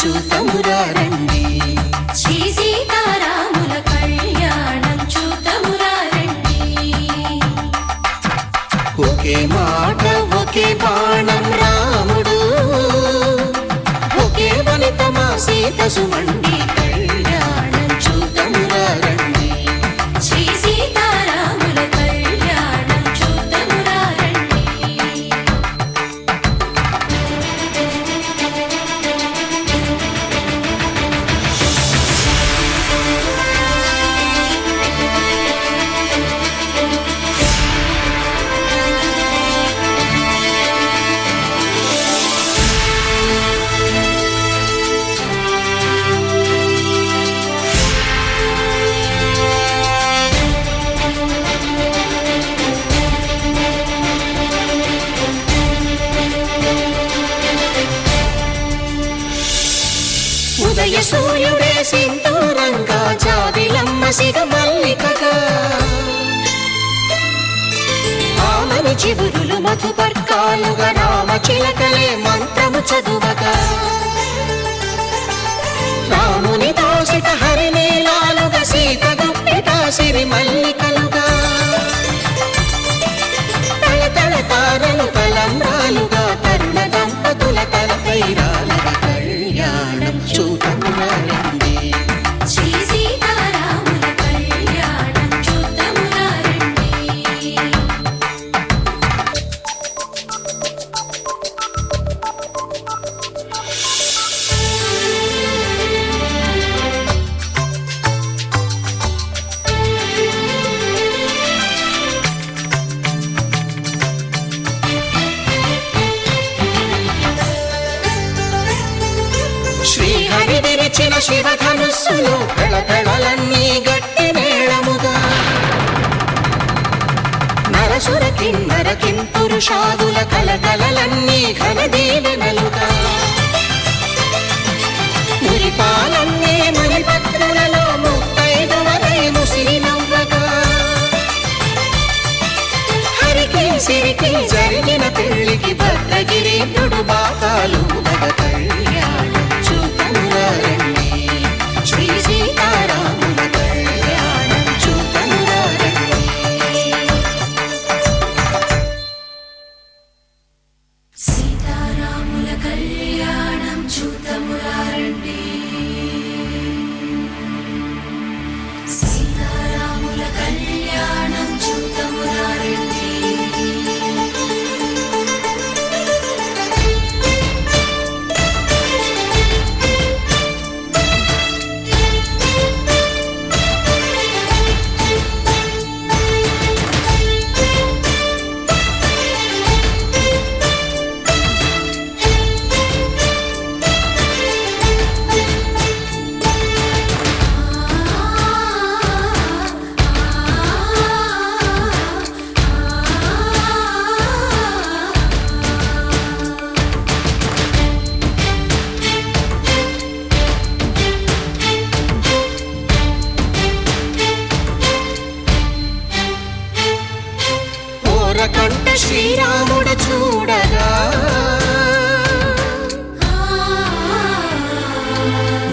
చూతమురా రండి. శ్రీ సీతారాముల కళ్యాణం చూతమురా రండి. ఒకే మాట ఒకే బాణం రాముడు, ఒకే వనిత మా సీత సుమండి కళ్యాణం చూతమురా రండి. శ్రీ సీతారాముల కళ్యాణం చూతమురా రండి. ఉదయ సూర్యుడే సింధూరంగా, జాబిలమ్మ సిగ మల్లికగా, ఆమని చివురులు మధుపర్కాలుగా, రామ చిలకలే మంత్రము చదువగా, రాముని దోసిట హరినీలాలుగా, సీత గుప్పిట సిరి మల్లికలుగా, తళతళ తారలు తలంబ్రాలుగా, తరుణ దంపతుల తలపై రాలగా కళ్యాణం చూతమురా రండి. శ్రీ సీతారాముల కళ్యాణం చూతమురా రండి. శ్రీహరి విరిచిన శివధనుస్సులో పెళపెళలన్నీ గట్టి మేళముగా, నరసుర కిన్నర కింపురుషాదుల కలకలలన్నీ ఘన దీవెనలుగా, మురిపాలన్నీ మణిపత్రులలో ముత్తైదువలై ముసిరి నవ్వగా, హరికి సిరికి జరిగిన పెళ్లికి భద్రగిరీంద్రుడు బాకాలు కళ్యాణం చూతమురా రండి. శ్రీ సీతారాముల కళ్యాణం చూతమురా రండి. సీతారాముల కళ్యాణం చూతమురా రండి. సీతారాముల కళ్యాణం చూతమురా రండి. కంట శ్రీరాముడు చూడగా,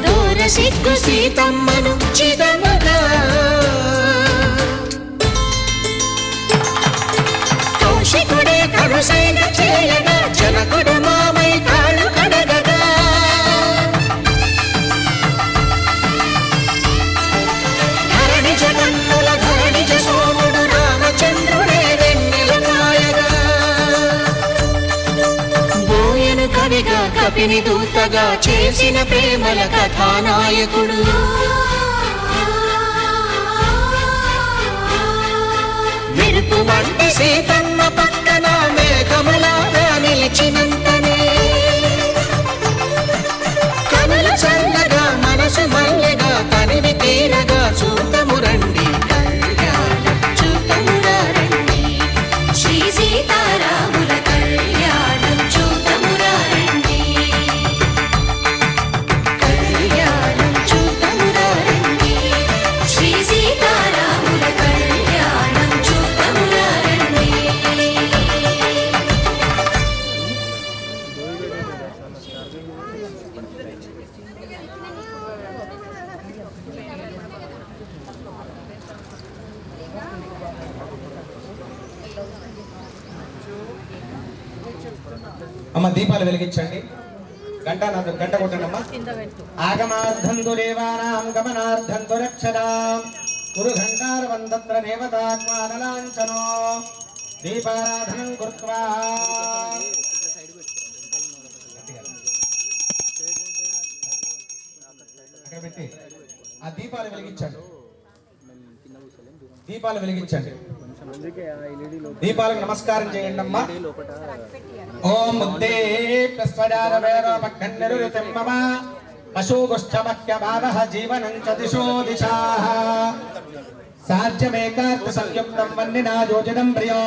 దూర సిగ్గు సీతమ్మను చిదమగా, కౌశికుడే కరుసైన చేయగా, జనకుడు మామై కాళ్ళు కడగగా, ధరణి జగన్నుల ధరణిజ సోముడు రామచంద్రుడే కవిగా కపిని దూతగా చేసిన ప్రేమల కథానాయకుడు, మెరుపు వంటి సీతమ్మ పక్కన మేఘములాగా నిలిచినంతనే, కనులు చల్లగా మనసు మల్లెగా తనివి తీరగా చూతము రండి కళ్యాణం చూతమురా రండి. శ్రీ సీతారాముల కళ్యాణం చూతమురా రండి. కళ్యాణం చూతమురా రండి. శ్రీ సీతారాముల కళ్యాణం చూతమురా రండి. అమ్మ దీపాలు వెలిగించండి. గంట కొట్టండమ్మా. ఆగమార్థంతు దేవానాం గమనార్థంతు రక్షదాం గురు ఘంటారవంతత్ర దేవతాత్మానలాంఛనో దీపారాధనం కృత్వా అక్కడ పెట్టి ఆ దీపాలు వెలిగించండి. దీపాలు వెలిగించండి. దీపాలకు నమస్కారం చేయండి అమ్మా. ఓం ముద్దేప్యస్వజారవేరోపఖండరుతిమ్మమ పశుగుష్ఠమఖ్యమానః జీవనం చ దిశో దిశాః సాధ్యమేకార్త సంయుక్తం వన్నినా యోజనం ప్రియో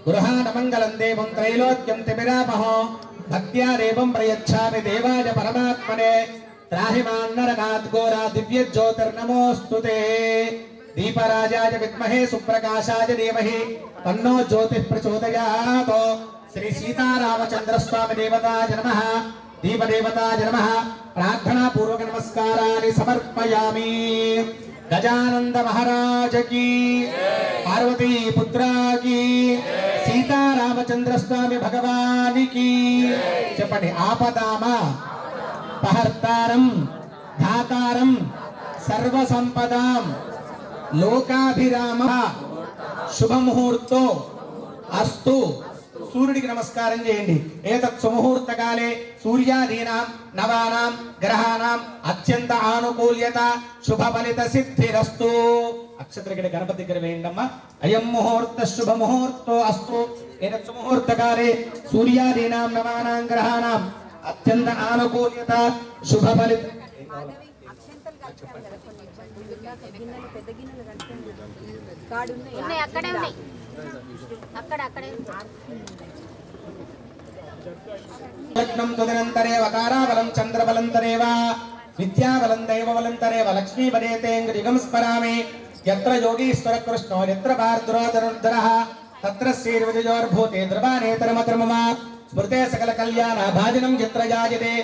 గృహానమంగళం దేవం త్రైలోక్యం తిమిరామహో భక్త్యా దేవం ప్రయచ్ఛామి దేవాయ పరమాత్మనే త్రాహిమాన్నరనాథ్ ఘోరా దివ్య జ్యోతిర్నమోస్తుతే. దీపరాజాయ విద్మహే సుప్రకాశాయ ధీమహి తన్నో జ్యోతిః ప్రచోదయాత్. శ్రీ సీతారామచంద్ర స్వామి దేవతాయ నమః. దీపదేవతాయ నమః. ప్రార్థనా పూర్వక నమస్కారాన్ని సమర్పయామి. గజానంద మహారాజ్ కీ, పార్వతీ పుత్రా కీ, సీతారామచంద్ర స్వామి భగవానికి చెప్పండి. ఆపదామ పహర్తారం ధాతారం సర్వసంపదాం లోకాభిరామ శుభముహూర్తో అస్తు. సూర్యుడికి నమస్కారం చేయండి. ఏతత్ సుముహూర్తకాలే సూర్యాదీనాం నవానాం గ్రహాణాం అత్యంత ఆనుకూల్యత శుభ ఫలిత సిద్ధిరస్తు. అక్షత్రగడ గణపతి దగ్గర వేయండమ్మా. అయం ముహూర్త శుభ ముహూర్తో అస్తు. ఏతత్ సుముహూర్తకాలే సూర్యాదీనాం నవానాం గ్రహాణాం అత్యంత ఆనుకూల్యత శుభ ఫలిత. అక్కడే ఉన్నాయి. లగ్నం తదనంతరేవ తారాబలం చంద్రబలం తరేవ విద్యాబలం దైవబలం తరేవ లక్ష్మీ వదేతేంద్రియం స్మరామి. యత్ర యోగీశ్వర కృష్ణో యత్ర భార్ద్రోధరుర్ధరః తత్ర శ్రీర్విజయోర్భూతే ద్రవానేతరమతర్మమ స్మృతే సకల కళ్యాణ భాజనం యత్ర జాయతే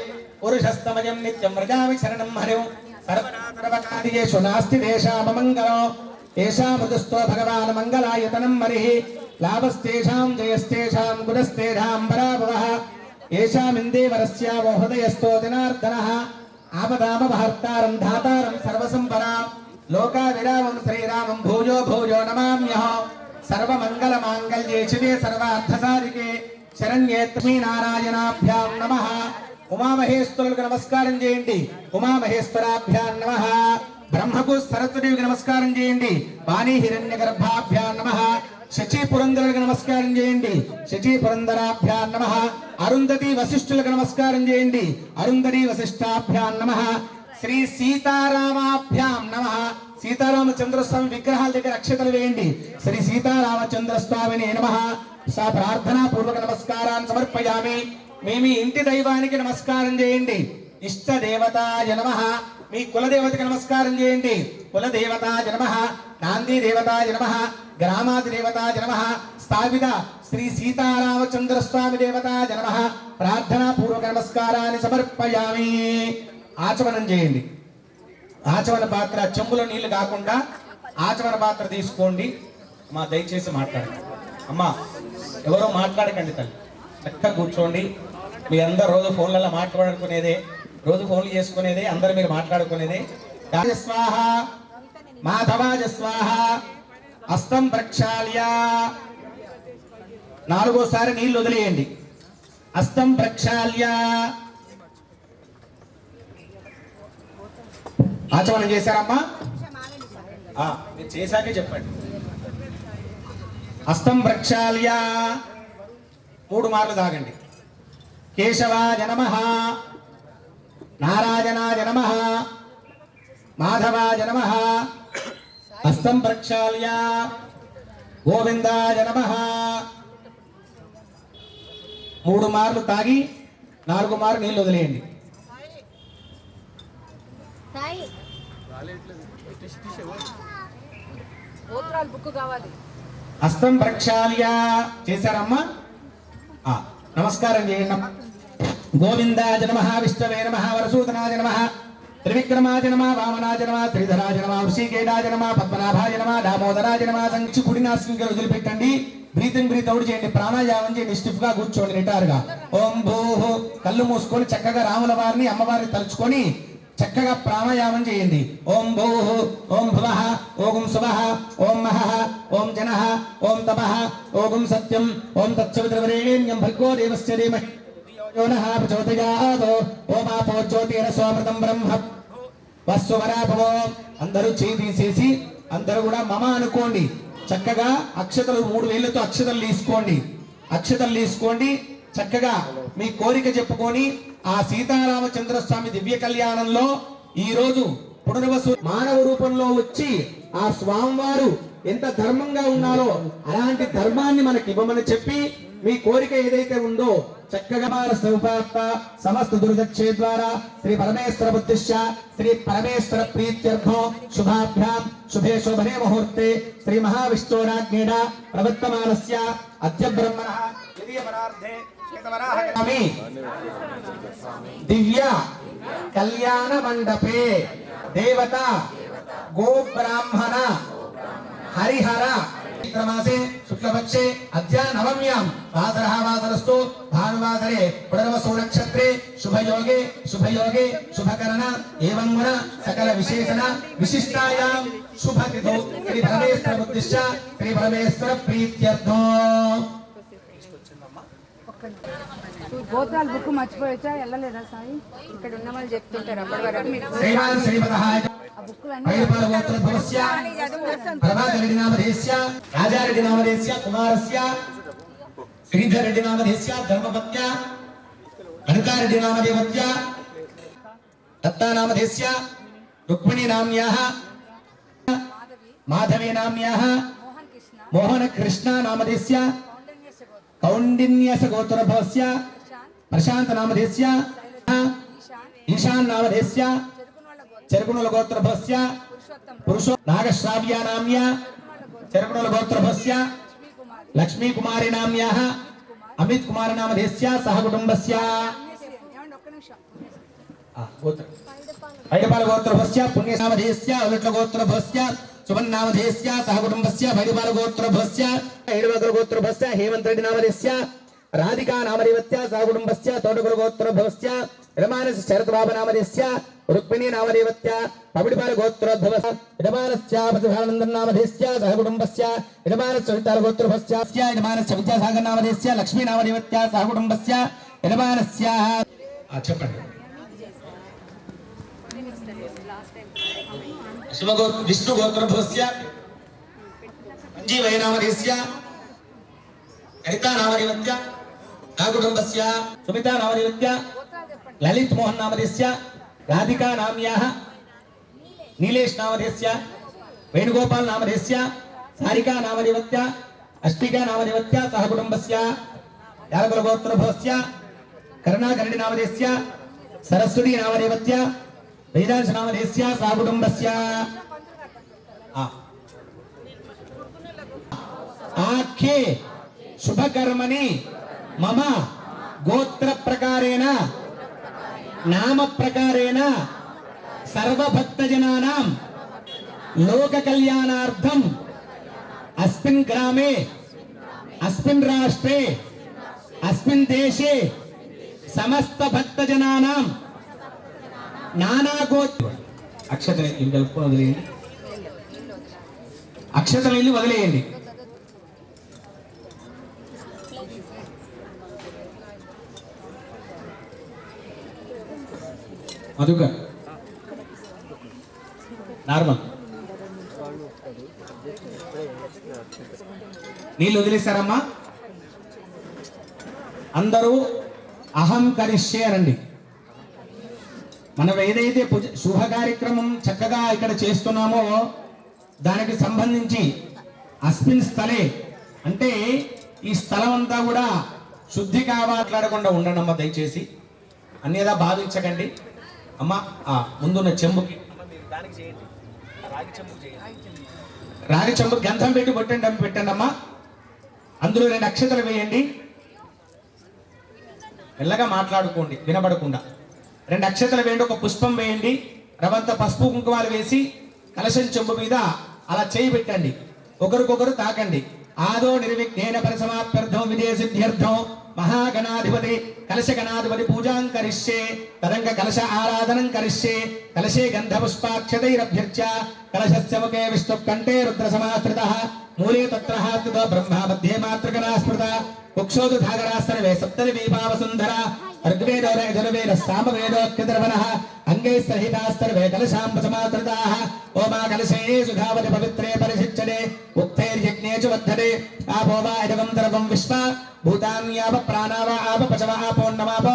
పురుషస్తమయం నిత్యం వ్రజామి శరణం హరిం. సర్వనాసర్వకార్యేషు నాస్తి దేశామమంగళో తేషామృదుస్తో భగవాన్ మంగళాయతనం మరిః. లాభస్తేషాం జయస్తేషాం గుణస్తేషాం పరాభవః. ఏషామిందేవరస్యావో హృదయస్థో జనార్దనః. ఆపదామపహర్తారం ధాతారం సర్వసంపదాం లోకావిరామం శ్రీరామం భూజో భూజో నమామ్యహం. సర్వమంగళమాంగళ్యే శివే సర్వార్థసాధికే శరణ్యే త్రీ నారాయణాభ్యాం నమః. ఉమామహేశ్వరులకు నమస్కారం చేయండి. ఉమామహేశ్వరాభ్యాం నమః. బ్రహ్మకు సరస్వతికి నమస్కారం చేయండి. వాణి హిరణ్య గర్భాభ్యాం నమః. శచీ పురంధరులకు నమస్కారం చేయండి. శచీ పురంధరాభ్యాం నమః. అరుంధతి వశిష్ఠులకు నమస్కారం చేయండి. అరుంధతి వశిష్ఠాభ్యాం నమః. శ్రీ సీతారామాభ్యాం నమః. సీతారామచంద్ర స్వామి విగ్రహాల దగ్గర అక్షతలు వేయండి. శ్రీ సీతారామచంద్ర స్వామిని నమః. సా ప్రార్థనా పూర్వక నమస్కారాన్ని సమర్పయామి. మీ ఇంటి దైవానికి నమస్కారం చేయండి. ఇష్ట దేవతాయ నమః. మీ కులదేవతకి నమస్కారం చేయండి. కులదేవతాయ నమః. నాంది దేవతాయ నమః. గ్రామాది దేవతాయ నమః. స్థాపిత శ్రీ సీతారామచంద్ర స్వామి దేవతాయ నమః. ప్రార్థనా పూర్వక నమస్కారాన్ని సమర్పయామి. ఆచమనం చేయండి. ఆచమన పాత్ర చెంబులో నీళ్లు కాకుండా ఆచమన పాత్ర తీసుకోండి. అమ్మా దయచేసి మాట్లాడండి. అమ్మా ఎవరో మాట్లాడకండి తల్లి. చక్కగా కూర్చోండి. మీ అందరు రోజు ఫోన్లలో మాట్లాడుకునేదే, రోజు ఫోన్లు చేసుకునేదే, అందరు మీరు మాట్లాడుకునేదే. స్వాహ మాధవాజ స్వాహ. హస్తం ప్రక్షాళ్య. నాలుగోసారి నీళ్లు వదిలేయండి. హస్తం ప్రక్షాళ్య. ఆచమనం చేశారమ్మా? మీరు చేశాకే చెప్పండి. హస్తం ప్రక్షాళ్య. 3 మార్లు తాగండి. కేశవాయ నమః. నారాయణాయ నమః. మాధవాయ నమః. హస్తం ప్రక్షాళ్య. గోవిందాయ నమః. 3 మార్లు తాగి 4 మార్లు నీళ్ళు వదిలేయండి. హస్తం ప్రక్షాళ్య చేశారమ్మా? నమస్కారం చేయండి. గోవిందాయ నమః. విష్ణవే నమః. వరసూదనాయ నమః. త్రివిక్రమాయ నమః. వామనాయ నమః. త్రిధరాయ నమః. వృషికేటాయ నమః. పద్మనాభాయ నమః. దామోదరాయ నమః. సంచి కుడినాశిని వదిలిపెట్టండి. బ్రీత్ అవుట్ చేయండి, ప్రాణాయామం చేయండి, స్టిఫ్ గా కూర్చోండి నిటారుగా. ఓం భూః కళ్ళు మూసుకొని చక్కగా రాముల వారిని అమ్మవారిని తలుచుకొని చక్కగా ప్రాణాయామం చేయండి. ఓం భూః ఓం భువః ఓం సువః ఓం మహః ఓం జనః ఓం తపః ఓం సత్యం ఓం తత్సవితుర్వరేణ్యం భర్గో దేవస్య ధీమహి ధియో నః ప్రచోదయాత్. ఓం ఆపో జ్యోతిరసోమృతం బ్రహ్మ వస్సువరాభవో. అందరూ చేయి తీసేసి అందరూ కూడా మమ అనుకోండి. చక్కగా అక్షతలు 3 వేళ్లతో అక్షతలు తీసుకోండి. చక్కగా మీ కోరిక చెప్పుకొని ఆ సీతారామచంద్ర స్వామి దివ్య కళ్యాణంలో ఈ రోజు పునర్వసు మానవ రూపంలో వచ్చి ఆ స్వామివారు ఎంత ధర్మంగా ఉన్నారో అలాంటి ధర్మాన్ని మనకి ఇవ్వమని చెప్పి మీ కోరిక ఏదైతే ఉందో చక్కగా సమస్త దుర్దక్షే ద్వారా శ్రీ పరమేశ్వర బుద్ధిశ్చ శ్రీ పరమేశ్వర ప్రీత్యర్థం శుభాభ్యాం శుభే శోభనే ముహూర్తే శ్రీ మహావిష్ణోరాజ్ఞేన ప్రవర్తమానస్య అద్య బ్రహ్మణః ద్వితీయపరార్ధే శ్వేతవరాహగామి దివ్య కళ్యాణ మండపే దేవత గోబ్రాహ్మణ హరిహర చైత్రమాసే శుక్లపక్షే అద్య నవమ్యాం వాసరః వాసరస్తు భానువాసరే పునర్వసు నక్షత్రే శుభయోగే శుభకరణ ఏవం గుణ సకల విశేషణ విశిష్టాయాం శుభతిథౌ శ్రీ పరమేశ్వర బుద్ధిశ్చ శ్రీ పరమేశ్వర ప్రీత్యర్థం. గోత్రాల బుక్ మర్చిపోయొచ్చా వెళ్ళలేదా సాయి? ఇక్కడ ఉన్న వాళ్ళు చెప్తుంటారు అప్పటి వరకు మీకు శ్రీమాన్ శ్రీమతః ఆ బుక్కులు వైపాల గోత్రోద్భవస్య ప్రభాకరెడ్డి నామధేయస్య రాజారెడ్డి నామధేయస్య కుమారస్య శ్రీధర్ రెడ్డి నామధేయస్య ధర్మపత్య కనకారెడ్డి నామధేయవత్య దత్తా నామధేయస్య రుక్మిణీ నామ్యాః మాధవి నామ్యాః మోహన కృష్ణ నామధేయస్య కౌండిన్యస గోత్రోద్భవస్య ప్రశాంత నామధేయస్య ఈశాన్ నామధేయస్య చెరుకునుల గోత్రభస్య పురుషో నాగశ్రావ్య నామ్య చెరుకునుల గోత్రభస్య లక్ష్మీ కుమారి నామ్యాః అమిత్ కుమార్ నామధేయస్య సహ కుటుంబస్య వైడపాల గోత్రభస్య పుణ్య నామధేయస్య ఉలట్ల గోత్రభస్య సుమన్ నామధేయస్య సహ కుటుంబస్య వైడపాల గోత్రభస్య హేమవగ్ర గోత్రభస్య హేమంత్ రెడ్డి నామధేయస్య రాధికా నామధేయవత్య సహ కుటుంబస్య తోటగుల గోత్రభస్య యజమానస్ శరత్ బాబు నామధేయస్య రుక్మిణీ నామధేయవత్య పవిడిపాల గోత్రోద్భవస్య యజమానస్య ప్రతిభానందన్ నామధేయస్య సహ కుటుంబస్య యజమానస్ సవితాల గోత్రభస్య యజమానస్య విద్యాసాగర్ నామధేయస్య లక్ష్మీ నామధేయవత్య సహ కుటుంబస్య యజమానస్య. చెప్పండి. విష్ణు గోత్రోద్భవస్య సంజీవయ నామధేయస్య హరితా నామధేయవత్య సహ కుటుంబస్య సుమితా నామధేయవత్య లలిత్ మోహన్ నామధేయస్య రాధికా నామ్యాః నీలేష్ నామధేయస్య వేణుగోపాల్ నామధేయస్య సారికా నామధేయవత్య అష్టికా నామధేయవత్య సహ కుటుంబస్య యాలకుల గోత్రోద్భవస్య కరుణాకరణి నామధేయస్య సరస్వతి నామధేయవత్య వేదాంశ నామధేయస్య సహ కుటుంబస్య. ఆఖ్యే శుభకర్మణి మమ గోత్ర ప్రకారేణ నామ ప్రకారేణ సర్వభక్తజనానాం లోక కళ్యాణార్థం అస్మిన్ గ్రామే అస్మిన్ రాష్ట్రే అస్మిన్ దేశే సమస్త భక్తజనానాం నానా గోత్ర అక్షతలు కలుపుకొని వదిలేయండి. అక్షతలు ఇల్లు వదిలేయండి. మధుకర్ నార్మల్ నీళ్ళు వదిలేశారమ్మా. అందరూ అహం కరిష్యే అనండి. మనం ఏదైతే శుభ కార్యక్రమం చక్కగా ఇక్కడ చేస్తున్నామో దానికి సంబంధించి అస్మిన్ స్థలే అంటే ఈ స్థలం అంతా కూడా శుద్ధిగా మాట్లాడకుండా ఉండండి దయచేసి. అన్నిదా భావించకండి అమ్మ. ముందున్న చెంబుకి రాగి చెంబు గంధం పెట్టి పెట్టండి అమ్మా. అందులో 2 అక్షతలు వేయండి. మెల్లగా మాట్లాడుకోండి వినబడకుండా. 2 అక్షతలు వేయండి. ఒక పుష్పం వేయండి. రవంత పసుపు కుంకుమాలు వేసి కలశం చెంబు మీద అలా చేయి పెట్టండి. ఒకరికొకరు తాకండి. ఆదో నిర్విఘ్నేన పరిసమాప్యర్థం విజయసిద్ధ్యర్థం మహాగణాధిపతి కలశగణాధిపతి పూజాం కరిష్యే తదంగ కలశ ఆరాధనం కరిష్యే కలశే గంధపుష్పాక్షతైరభ్యర్చ్య కలశస్య ముఖే విష్ణు కంఠే రుద్ర సమాశ్రితః మూలే తత్రః స్థితో బ్రహ్మ మధ్యే మాతృగణా స్మృత కుక్షోదు ధాగరాస్తరవే సప్తరివీభావసుందర ఋగ్వేదో యజుర్వేద సామవేదోక్తిర్వణః అంగై సహితాస్తర్వే కలశాం సమాశ్రితాః ఓమా కలశే సుధావతి పవిత్రే పరిశిచ్చడే ఉక్తైర్యజ్ఞే చ వర్ధతే ఆపో వా ఇదగం సర్వం విశ్వ భూతాన్యాప ప్రాణావ ఆప పశవ ఆపోన్నమాప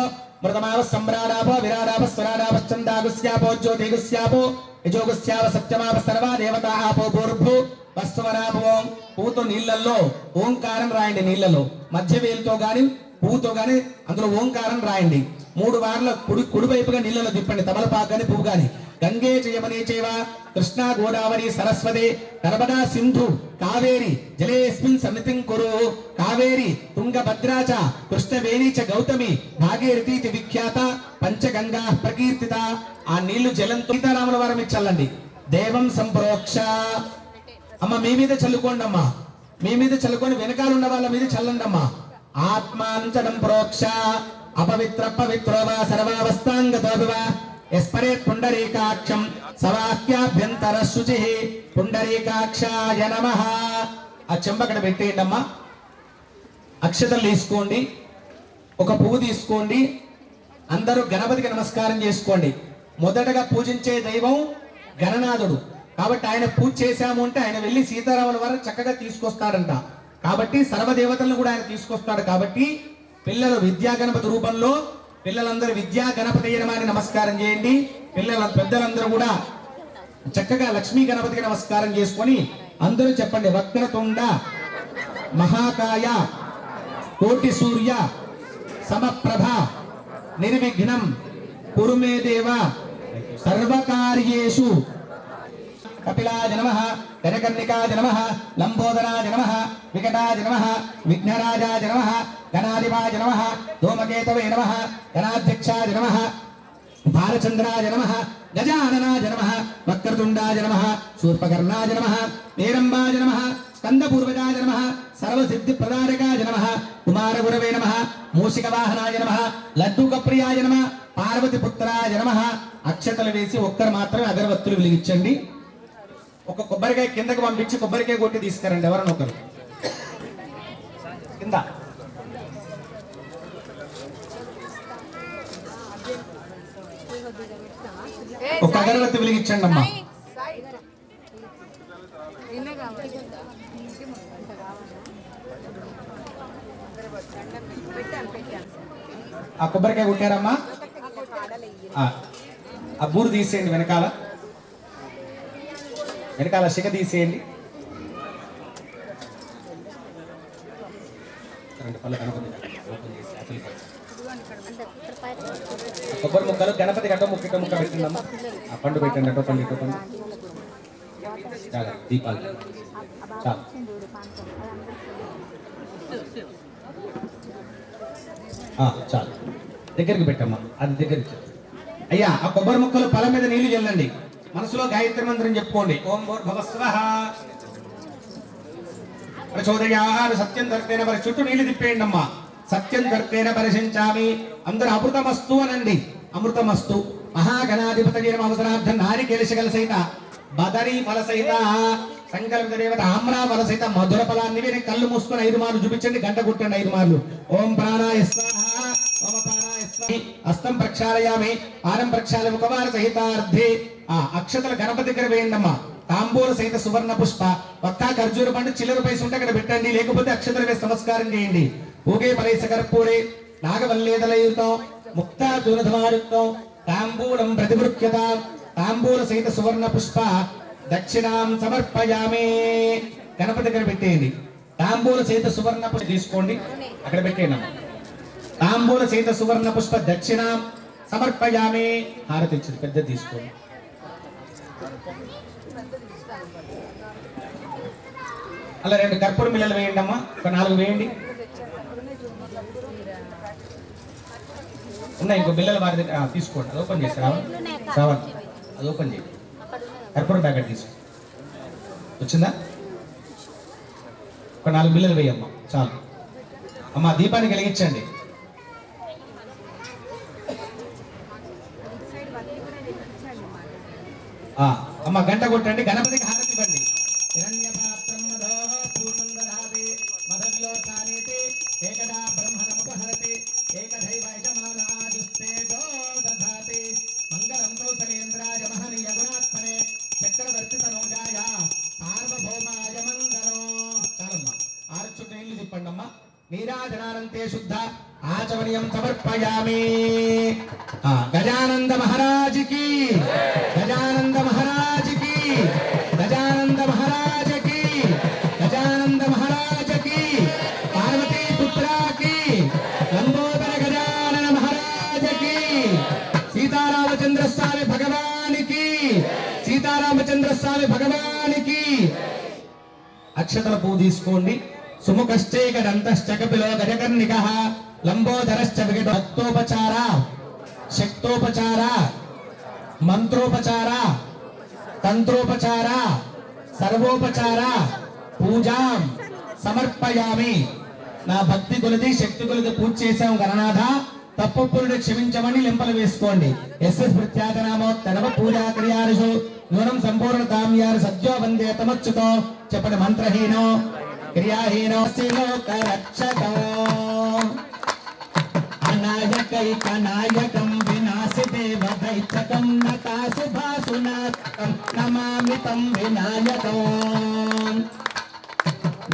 మృతమావ సమ్రాడాపో విరాడాప స్వరాడాపశ్చందాగుస్యాపో జ్యోతిగుస్యాపో యజోగుస్యావ సత్యమావ సర్వా దేవతా ఆపో భూర్భు వస్వరాపో పూతో నీళ్ళల్లో ఓంకారం రాయండి. నీళ్ళలో మధ్య వేలుతో గాని పువ్వుతో గాని అందులో ఓంకారం రాయండి. 3 వారాల కుడి వైపుగా నీళ్ళలో తిప్పండి. తమలపాకు గాని పువ్వు గాని. గంగే చయమనే చైవ కృష్ణా గోదావరి సరస్వతి నర్మదా సింధు కావేరి జలేస్మిన్ సన్నిధిం కురు కావేరి తుంగభద్రా చ కృష్ణవేణి చ గౌతమి భాగీరథి విఖ్యాత పంచగంగా ప్రకీర్తిత. ఆ నీళ్లు జలంతో సీతారాముల వారం చల్లండి. దేవం సంప్రోక్ష అమ్మ మీ మీద చల్లుకోండి. అమ్మా మీ మీద చల్లుకొని వెనకాల ఉన్న వాళ్ళ మీద చల్లండి. అమ్మా ఆత్మాంచడం ప్రోక్ష అపవిత్ర పవిత్రో వా సర్వావస్థాంగతోభివ యస్పరే పుండరీకాక్షం సవాక్యాభ్యంతర శుచి పుండరీకాక్షాయ నమః. ఆ చెంబక్కడ పెట్టేయండి. అమ్మా అక్షతలు తీసుకోండి. ఒక పువ్వు తీసుకోండి. అందరూ గణపతికి నమస్కారం చేసుకోండి. మొదటగా పూజించే దైవం గణనాథుడు కాబట్టి ఆయన పూజ చేశాము అంటే ఆయన వెళ్ళి సీతారాముల వారు చక్కగా తీసుకొస్తాడంట. కాబట్టి సర్వదేవతలను కూడా ఆయన తీసుకొస్తాడు. కాబట్టి పిల్లలు విద్యా గణపతి రూపంలో పిల్లలందరూ విద్యా గణపతి అని నమస్కారం చేయండి. పెద్దలందరూ కూడా చక్కగా లక్ష్మీ గణపతికి నమస్కారం చేసుకొని అందరూ చెప్పండి. వక్రతుండ మహాకాయ కోటి సూర్య సమప్రభ నిర్విఘ్నం కురుమే దేవ సర్వకార్యేషు కపిలాయ నమః గజకర్ణికాయ నమః లంబోదరాయ నమః వికటాయ నమః విఘ్నరాజాయ నమః గణాధిపాయ నమః ధూమకేతవే నమః గణాధ్యక్షాయ నమః బాలచంద్రాయ నమః గజాననాయ నమః వక్రతుండాయ నమః శూర్పకర్ణాయ నమః వీరంబాయ నమః స్కందపూర్వజాయ నమః సర్వసిద్ధిప్రదాయకాయ నమః కుమారగురవే నమః మూషికవాహనాయ నమః లడ్డూకప్రియాయ నమః పార్వతీపుత్రాయ నమః. అక్షతలు వేసి ఒక్కరు మాత్రమే అగరవత్తులు వెలిగించండి. ఒక కొబ్బరికాయ కిందకి పంపించి కొబ్బరికాయ కొట్టి తీసుకురండి. ఎవరన్నా ఒకరు కింద. ఒక అగరవత్తి వెలిగించండి అమ్మా. ఆ కొబ్బరికాయ కొట్టారమ్మా. ఆ బూరు తీసేయండి. వెనకాల శిఖ తీసేయండి. కొబ్బరి ముక్కలు గణపతి గడ్డ ముక్క ముక్క పెట్టిందమ్మా. ఆ పండు పెట్టండి. అటో పండు ఇటో పండు. చాలా దీపాలు చాలా. చాలు దగ్గరికి పెట్టమ్మా. అది దగ్గరికి. అయ్యా ఆ కొబ్బరి ముక్కలు పొలం మీద నీళ్లు చల్లండి. మనసులో గాయత్రి మంత్రం చెప్పుకోండి. ఓం భూర్భువస్వః ప్రచోదయాః. సత్యం దొరికేన మరి చుట్టూ నీళ్లు తిప్పేయండి అమ్మా. సత్యం దొరికేన పరిశించామి. అందరూ అమృతమస్తు అనండి. అమృతమస్తు. మహాగణాధిపతి అవసరార్థం నారికేళశకల సహిత బదరీ ఫల సహిత సంకల్ప దేవత ఆమ్రా ఫల సహిత మధుర ఫలాన్ని మీరు కళ్ళు మూసుకొని 5 మార్లు చూపించండి. గంట కొట్టండి 5 మార్లు. ఓం ప్రాణాయ స్వాహ ఓం అపానాయ స్వాహ. హస్తం ప్రక్షాళయామి. పారం ప్రక్షాళ ముఖవార సహితార్థే. ఆ అక్షతలు గణపతి దగ్గర వేయండమ్మా. తాంబూల సహిత సువర్ణ పుష్ప ఒక్క ఖర్జూర పండు చిల్లర పైస ఉంటే అక్కడ పెట్టండి. లేకపోతే అక్షతలు వేసి నమస్కారం చేయండి. ఊగే పరైస కర్పూరే నాగవల్లేదలయుతం ముక్తా దూరధమారుక్తం తాంబూలం ప్రతివృక్యత. తాంబూల సహిత సువర్ణ పుష్ప దక్షిణాం సమర్పయామే. గణపతి దగ్గర పెట్టేయండి. తాంబూల సహిత సువర్ణ పుష్ప తీసుకోండి. అక్కడ పెట్టేయండి. తాంబూల సహిత సువర్ణ పుష్ప దక్షిణాం సమర్పయామే. హారతి ఇచ్చింది పెద్ద తీసుకోండి. అలా 2 కర్పూర మిల్లలు వేయండి అమ్మా. ఒక 4 వేయండి. ఉన్నాయి ఇంకో బిల్లలు వారి దగ్గర తీసుకోండి. అది ఓపెన్ చేసి రావాలి. అది ఓపెన్ చేయండి. కర్పూరం ప్యాకెట్ తీసుకో. వచ్చిందా? ఒక 4 బిళ్ళలు వేయమ్మా చాలు. అమ్మ దీపాన్ని వెలిగించండి. అమ్మ గంట కొట్టండి, గణపతికి హారతి ఇవ్వండి. హిరణ్యపాత్రం మధోః పూర్ణం దధాతి మధవ్యోసానేతి ఏకదా బ్రహ్మణముపహరతి ఏకదైవ యజమానాజుస్తేజో దధాతి మంగళం కౌసలేంద్రాయ మహనీయ గుణాత్మనే చక్రవర్తి తనూజాయ సార్వభౌమాయ మంగళం. చాలమ్మా, 6 చుట్ట నీళ్లు తిప్పండమ్మా. నీరాజనానంతే శుద్ధ ఆచమనీయం సమర్పయామి. గజానంద మహారాజ్ కి, గజానంద మహారాజ్ కి, గజానంద మహారాజ్ కి, గజానంద మహారాజ్ కి, పార్వతీ పుత్ర కి, లంబోదర గజానన మహారాజ్ కి, సీతారామచంద్ర స్వామి భగవానికి, సీతారామచంద్ర స్వామి భగవానికి. అక్షతల పూ తీసుకోండి. సుముఖశ్చైక దంతశ్చకపిలో గజకర్ణికః లంబోదరశ్చ వికటో భక్తోపచార శక్తోపచార మంత్రోపచార తంత్రోపచార సర్వోపచార పూజాం సమర్పయామి. నా భక్తి కొలది శక్తి కొలది పూజ చేశాం గణనాథ, తప్పులను క్షమించమని లింపలు వేసుకోండి. ఎస్ఎస్ ప్రత్యాగనామోత్తరవ పూజా క్రియారుషు న్యూనం సంపూర్ణతాం యారు సద్యో వందే తమచ్యుతో చెప్పండి. మంత్రహీనో క్రియాహీనో లోకరక్షకో అనాయకైకనాయకం వినాశిదేవదైత్యకం నతాశుభాసునాథం నమామి తం వినాయకం.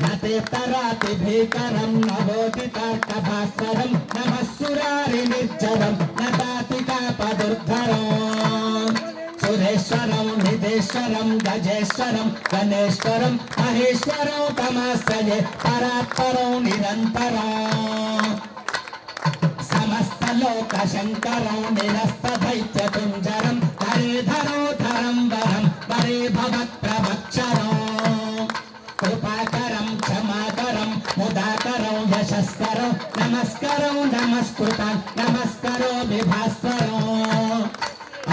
నతేతరాతి భీకరం నవోదితార్కభాస్వరం నమస్సురారి నిర్జరం నతాతికాపదుర్ధరం. సురేశ్వరం నిధేశ్వరం గజేశ్వరం గణేశ్వరం మహేశ్వరం తమాశ్రయే పరాత్పరం నిరంతరం. సమస్త లోక శంకరం నిరస్తదైత్యతుంజరం హరిధరోధరం వరం వరే భవత్ప్రవక్షరం. కృపాకరం క్షమాకరం ముదాకరం యశస్కరం నమస్కరం నమస్కృతం నమస్కరో విభాస్వరం.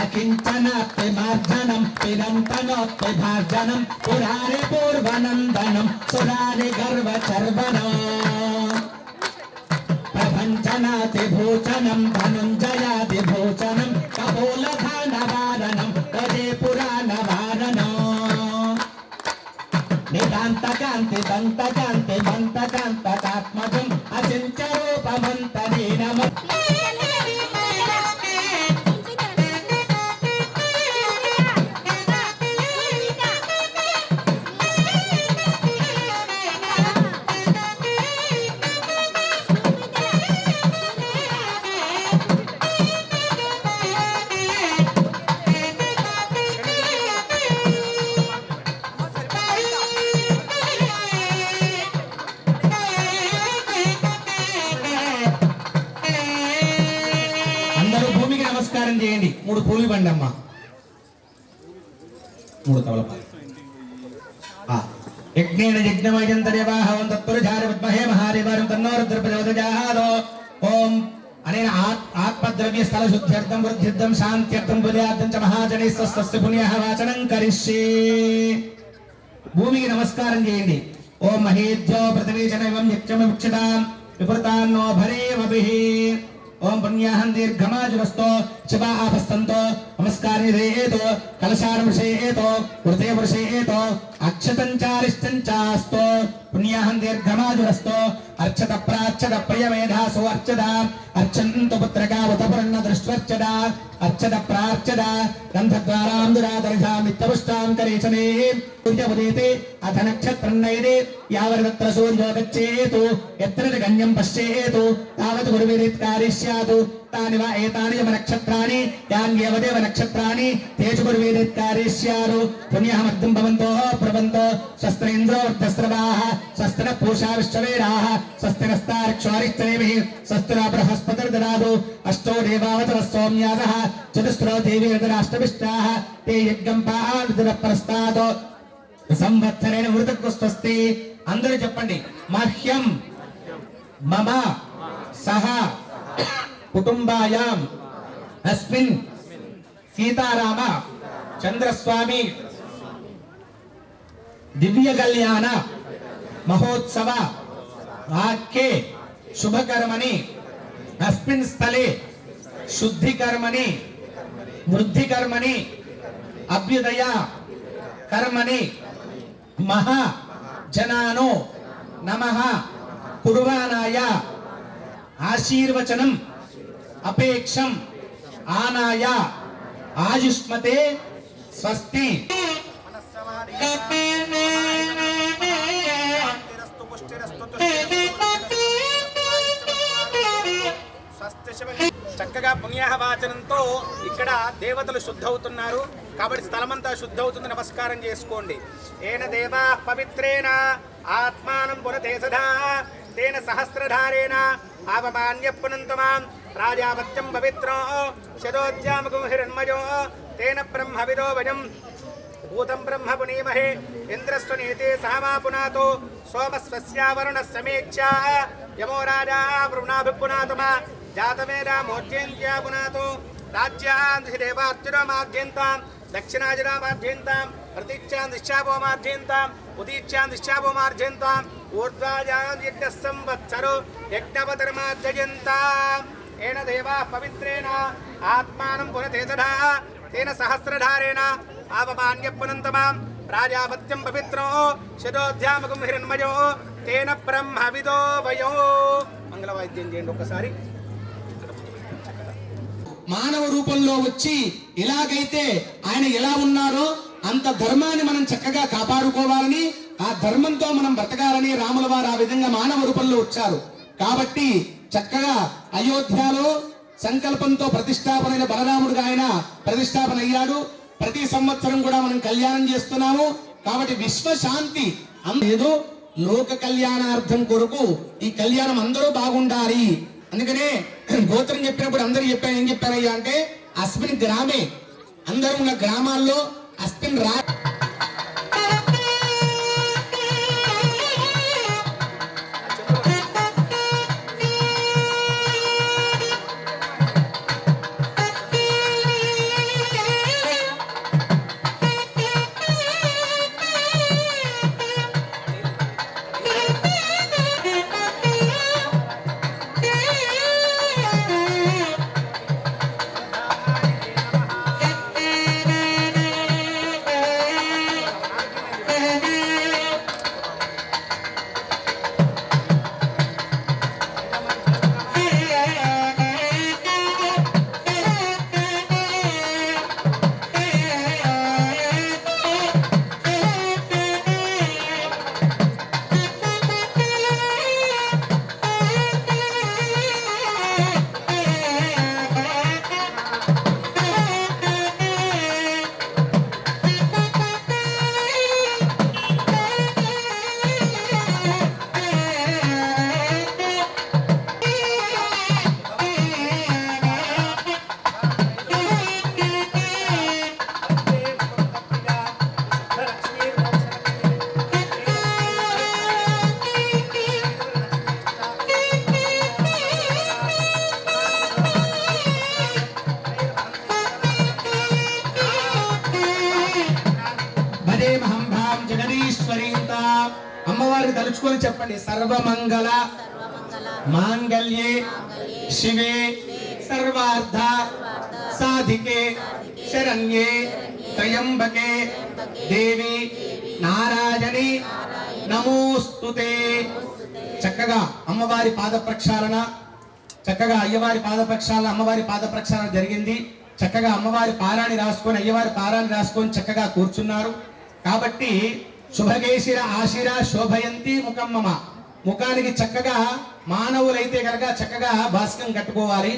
అకించనాత్మార్జనం పిరంతనోత్విభార్జనం పురారి పూర్వనందనం సురారి గర్వచర్వనం. ప్రపంచనాతిభూషణం ధనుంజయాదిభూషణం కపోలధానవారణం గజే పురాణవారణం. నిదాంతకాంతి దంతకాంతి మంతకాంతకాత్మజం అచింత్యరూపమంతరీ నమ. నమస్కారం చేయండి. 3 పూలు ఇవ్వండి అమ్మా. 3 తవలపాలు. యజ్ఞేన యజ్ఞమయంతర్యవాహవం తత్పురుషాయ విద్మహే మహాదేవాయ తన్నో రుద్ర ప్రచోదయాత్. ఓం అనేన ఆత్మద్రవ్య స్థల శుద్ధ్యర్థం వృద్ధ్యర్థం శాంత్యర్థం పుణ్యార్థం చ మహాజనే స్వస్య పుణ్యః వాచనం కరిష్యే. భూమికి నమస్కారం చేయండి. ఓం మహేద్యో ప్రతివేశనైవం యజ్ఞమక్షతాం విపృతాన్నో భరేమభిః. ఓం పుణ్యాహం దీర్ఘమాజురస్తో శివా ఆపస్తంతో నమస్కారేతో కలశారమృషేతో వృతే వృషేతో అక్షతంచారిష్టంచాస్తో పుణ్యాహం దీర్ఘమాజురస్తో అర్చత ప్రార్చత ప్రియమేధాసో అర్చద అర్చంతు పుత్రకావతపర్ణ దృష్ట్వర్చద అర్చత ప్రార్చద గంధద్వారాం దురాదర్శామిత్తపుష్టాం కరేచనే సూర్యముదేతే అథ నక్షత్రం నయదే యావత్తర సూర్యో గచ్చేతు యత్ర గణ్యం పశ్యేతు తావత్ గురువేదిత్కారిష్యాతు తాని వా ఏతాని యమ నక్షత్రాణి యాన్యేవదేవ నక్షత్రాణి తేజు గురువేదిత్కారిష్యారు. పుణ్యమర్థం భవంతో ప్రబంతో స్వస్త్రేంద్రో వృద్ధస్రవాః స్వస్తిన పూషా విశ్వవేదాః స్వస్తినస్తార్క్ష్వారిష్టనేమిః స్వస్తిన బృహస్పతిర్దదాతు. అష్టో దేవావతవ సౌమ్యాదః చతుస్రో దేవీర్దరాష్టమిష్టాః తే యజ్ఞం పాదుర ప్రస్తాదో సంవత్సరేణ వృతకు స్వస్తి. అందరూ చెప్పండి. మహ్యం మమ సహ కుటుంబాయాం అస్మిన్ సీతారామ చంద్రస్వామి దివ్య కళ్యాణ మహోత్సవ వాక్యే శుభకర్మణి అస్మిన్ స్థలే శుద్ధికర్మణి వృద్ధికర్మణి అభ్యుదయ కర్మణి మహా జనానో నమః కుర్వాణాయ ఆశీర్వచనం అపేక్షం ఆనాయ ఆయుష్మతే స్వస్తి. చక్కగా పుణ్యాహవాచనంతో ఇక్కడ దేవతలు శుద్ధవుతున్నారు కాబట్టి స్థలమంతా శుద్ధవుతుంది. నమస్కారం చేసుకోండి. ఏన దేవా పవిత్రేణ ఆత్మానం పునతే సదా తేన సహస్రధారేణ ఆవమాన్య పునంతమాం రాజావత్యం పవిత్రో శతోద్యామకం హిరణ్మయో తేన బ్రహ్మవిదో వయం భూతం బ్రహ్మ పునీమహే ఇంద్రస్వనేతే సహమా పునాతో సోమస్వస్యావరుణ సమేచ్ఛ యమో రాజా వృణాభిపునాతమా జాతవేద మోర్జేంద్యా పునాతో రాజ్యాన్ దేవార్జునమార్జయంతాం దక్షిణాజునమార్జయంతాం ప్రతీచ్ఛాన్ దిశాభోమార్జయంతాం ఉదీచ్ఛాన్ దిశాభోమార్జయంతాం ఊర్ధ్వాజాన్ యజ్ఞ సంవత్సరో యజ్ఞవధర్మార్జయంతాం. ఏన దేవా పవిత్రేణ ఆత్మానం పునతే సదా తేన సహస్రధారేణ ఆవమాన్య పునంతమాం రాజాపత్యం పవిత్రో శతోధ్యామకం హిరణ్మయో తేన బ్రహ్మవిదో వయో. మంగళవాద్యం చేయండి ఒక్కసారి. మానవ రూపంలో వచ్చి ఇలాగైతే ఆయన ఎలా ఉన్నారో అంత ధర్మాన్ని మనం చక్కగా కాపాడుకోవాలని, ఆ ధర్మంతో మనం బ్రతకాలని రాముల వారు ఆ విధంగా మానవ రూపంలో వచ్చారు. కాబట్టి చక్కగా అయోధ్యలో సంకల్పంతో ప్రతిష్టాపన బలరాముడుగా ఆయన ప్రతిష్టాపన అయ్యాడు. ప్రతి సంవత్సరం కూడా మనం కళ్యాణం చేస్తున్నాము. కాబట్టి విశ్వశాంతి ఏదో లోక కళ్యాణార్థం కొరకు ఈ కళ్యాణం అందరూ బాగుండాలి. అందుకనే గోత్రం చెప్పినప్పుడు అందరూ చెప్పాను. ఏం చెప్పారయ్యా అంటే అస్మిన్ గ్రామే, అందరూ ఉన్న గ్రామాల్లో అస్మిన్ రా అమ్మవారిని తలుచుకొని చెప్పండి. సర్వమంగళ మాంగళ్యే శివే సర్వార్థ సాధికే శరణ్యే త్రయంబకే దేవి నారాయణి నమోస్తుతే. చక్కగా అమ్మవారి పాద ప్రక్షాళన, చక్కగా అయ్యవారి పాద ప్రక్షాళన, అమ్మవారి పాద ప్రక్షాళన జరిగింది. చక్కగా అమ్మవారి పారాణి రాసుకొని అయ్యవారి పారాణి రాసుకొని చక్కగా కూర్చున్నారు. కాబట్టి శుభకేశిర ఆశిర శోభయంతి ముఖమ్మమ, ముఖానికి చక్కగా మానవులైతే కనుక చక్కగా భాస్కం కట్టుకోవాలి.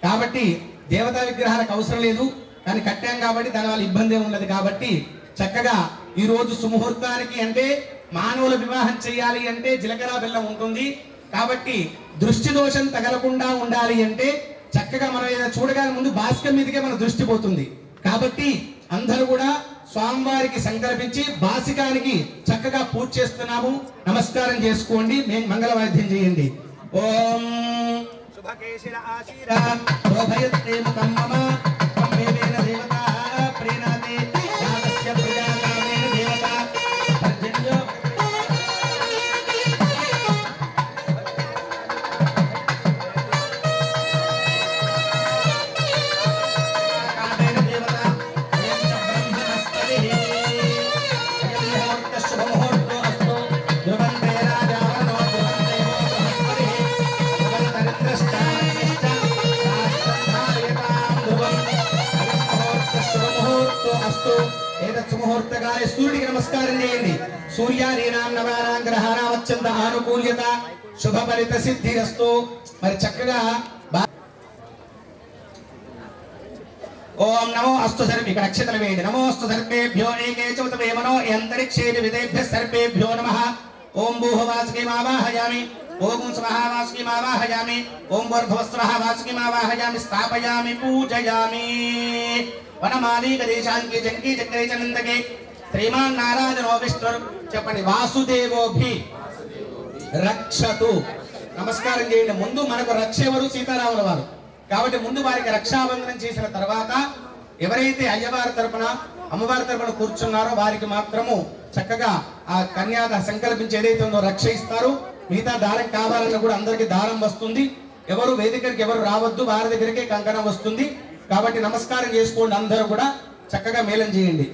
కాబట్టి దేవతా విగ్రహాలకు అవసరం లేదు, కానీ కట్టాం కాబట్టి దానివల్ల ఇబ్బంది ఉండదు. కాబట్టి చక్కగా ఈ రోజు సుముహూర్తానికి అంటే మానవుల వివాహం చేయాలి అంటే జీలకర్ర బెల్లం ఉంటుంది. కాబట్టి దృష్టి దోషం తగలకుండా ఉండాలి అంటే చక్కగా మనం ఏదైనా చూడగానే ముందు భాస్కం మీదకే మన దృష్టి పోతుంది. కాబట్టి అందరూ కూడా స్వామివారికి సంకల్పించి బాసికానికి చక్కగా పూజ చేస్తున్నాము. నమస్కారం చేసుకోండి, మేము మంగళవాద్యం చేయండి. ఓం శుభకేశిర ఆశీర శోభయతే ముఖం మమ దేవేన దేవతా ప్రీణాతే యాగస్య ప్రజాకామేన దేవతా పర్జన్యో శుభమస్తు. ఏతత్ సుముహూర్తకాలే సూర్యుడికి నమస్కారం చేయండి. సూర్యాదీనాం నవానాం గ్రహాణాం అత్యంత ఆనుకూల్యత శుభ ఫలిత సిద్ధిరస్తు. మరి చక్కగా ఓం నమో అస్తు సర్వే ఇక్కడ అక్షతలు వేయండి. నమోస్తు సర్వేభ్యో ఏకే చౌతమే మనో అంతరిక్షే విదేభ్య సర్వేభ్యో నమః. ఓం భూహవాసుకిమావాహయామి. ఓం స్వహావాసుకిమావాహయామి. ఓం వర్ధవస్వహావాసుకిమావాహయామి. స్థాపయామి పూజయామి. వనమాలి గదేశాంకి జంకి చక్రే చనందకే శ్రీమాన్ నారాయణో విష్ణుర్ చెప్పండి. వాసుదేవోభి రక్షతు. నమస్కారం చేయండి. ముందు మనకు రక్ష ఎవరు? సీతారాముల వారు. కాబట్టి ముందు వారికి రక్షాబంధనం చేసిన తర్వాత ఎవరైతే అయ్యవారి తరపున అమ్మవారి తరపున కూర్చున్నారో వారికి మాత్రము చక్కగా ఆ కన్యాద సంకల్పించి ఏదైతే ఉందో రక్ష ఇస్తారు. మిగతా దారం కావాలన్నా కూడా అందరికి దారం వస్తుంది. ఎవరు వేదికకి ఎవరు రావద్దు, వారి దగ్గరికే కంకణం వస్తుంది. కాబట్టి నమస్కారం చేసుకోండి. అందరూ కూడా చక్కగా మేళం చేయండి.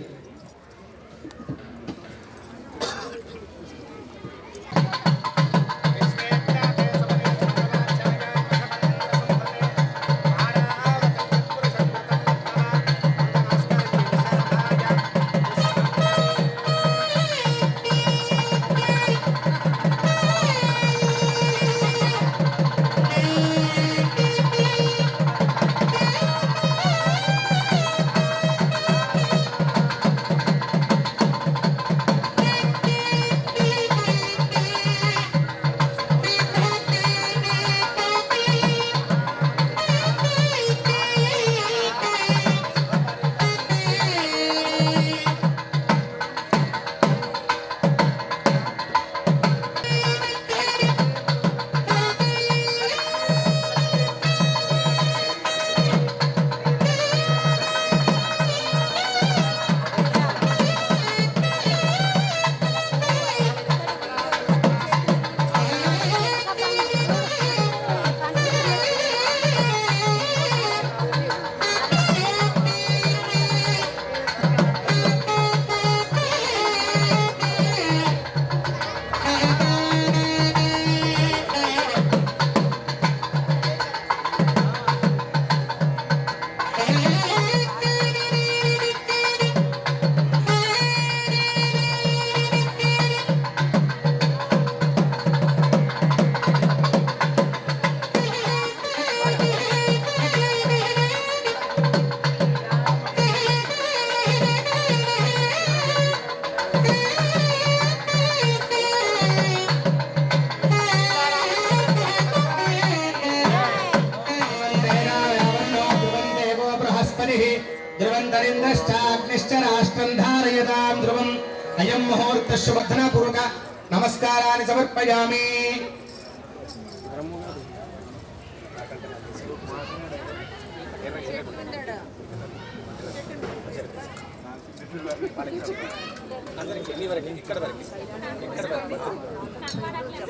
ధ్రువంతరింద్రశ్చాగ్నిశ్చ రాష్ట్రం ధారయతాం ధ్రువం. అయం ముహూర్త శుభర్ధనపూర్వక నమస్కారాన్ని సమర్పయామి.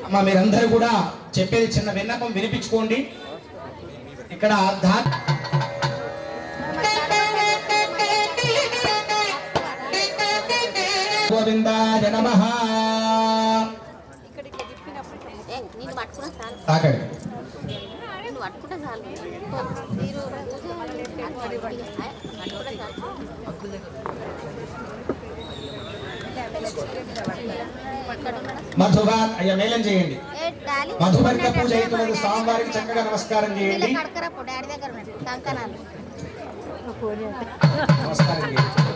అమ్మ మీరందరూ కూడా చెప్పేది చిన్న విన్నపం వినిపించుకోండి. ఇక్కడ గోవిందాయ నమః. తాకండి. మధుబాన్ అయ్యా మేళం చేయండి. మధుబరిక పూజ అవుతున్నది. స్వామివారికి చక్కగా నమస్కారం చేయండి. నమస్కారం చేయండి.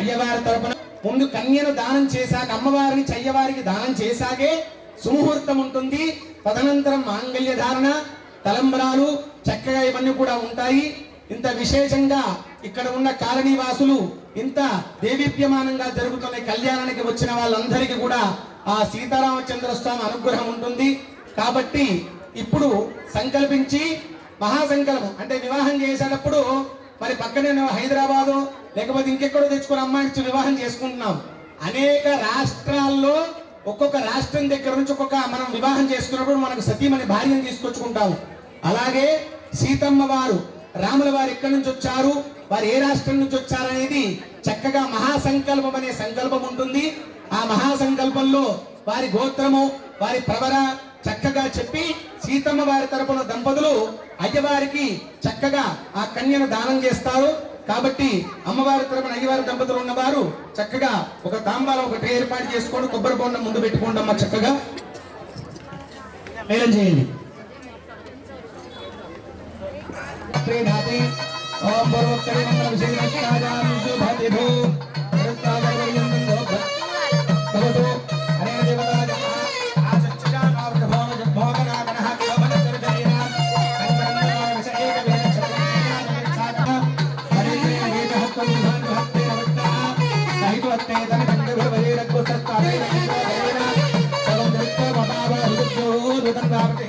అయ్యవారి తరపున ముందు కన్యను దానం చేశాక అమ్మవారిని చెయ్యవారికి దానం చేశాకే సుముహూర్తం ఉంటుంది. తదనంతరం మాంగళ్య ధారణ, తలంబరాలు చక్కగా ఇవన్నీ కూడా ఉంటాయి. ఇంత విశేషంగా ఇక్కడ ఉన్న కాలనీవాసులు ఇంత దేవీప్యమానంగా జరుగుతున్న కళ్యాణానికి వచ్చిన వాళ్ళందరికీ కూడా ఆ సీతారామచంద్ర స్వామి అనుగ్రహం ఉంటుంది. కాబట్టి ఇప్పుడు సంకల్పించి మహాసంకల్పం అంటే వివాహం చేసేటప్పుడు మరి పక్కనే హైదరాబాదు లేకపోతే ఇంకెక్కడో తెచ్చుకుని అమ్మాయికి వివాహం చేసుకుంటున్నాం. అనేక రాష్ట్రాల్లో ఒక్కొక్క రాష్ట్రం దగ్గర నుంచి ఒక్కొక్క మనం వివాహం చేసుకున్నప్పుడు మనకు సతీమణి భార్యను తీసుకొచ్చుకుంటాము. అలాగే సీతమ్మ వారు రాముల వారు ఎక్కడి నుంచి వచ్చారు, వారు ఏ రాష్ట్రం నుంచి వచ్చారనేది చక్కగా మహాసంకల్పం అనే సంకల్పం ఉంటుంది. ఆ మహాసంకల్పంలో వారి గోత్రము వారి ప్రవర చక్కగా చెప్పి సీతమ్మ వారి తరపున దంపతులు అయ్యవారికి చక్కగా ఆ కన్యను దానం చేస్తారు. కాబట్టి అమ్మవారి తరపున అయ్యవారి దంపతులు ఉన్నవారు చక్కగా ఒక తాంబాలం ఒకటి ఏర్పాటు చేసుకొని కొబ్బరి బొండం ముందు పెట్టుకోండి అమ్మ. చక్కగా మేళం చేయండి. ఓం పూర్వోత్తరే మంగళ విశేషాయాం శుభతిభూ భవతు అనేన దేవతాయ ఆచర్చయానావృత భోగనాగనః శోభనచరితేన సంకరందనాయ విషయేక వేదక్షత్రేణ హరిత్రేణ వేదహత్వం విభక్తేన వక్తా సాహిత్వత్తే తనకండభవైరగ్గుసత్తావేన విశ్వదేన సర్వం దృష్ట్వా మమావ హృద్యో రుదంగావతే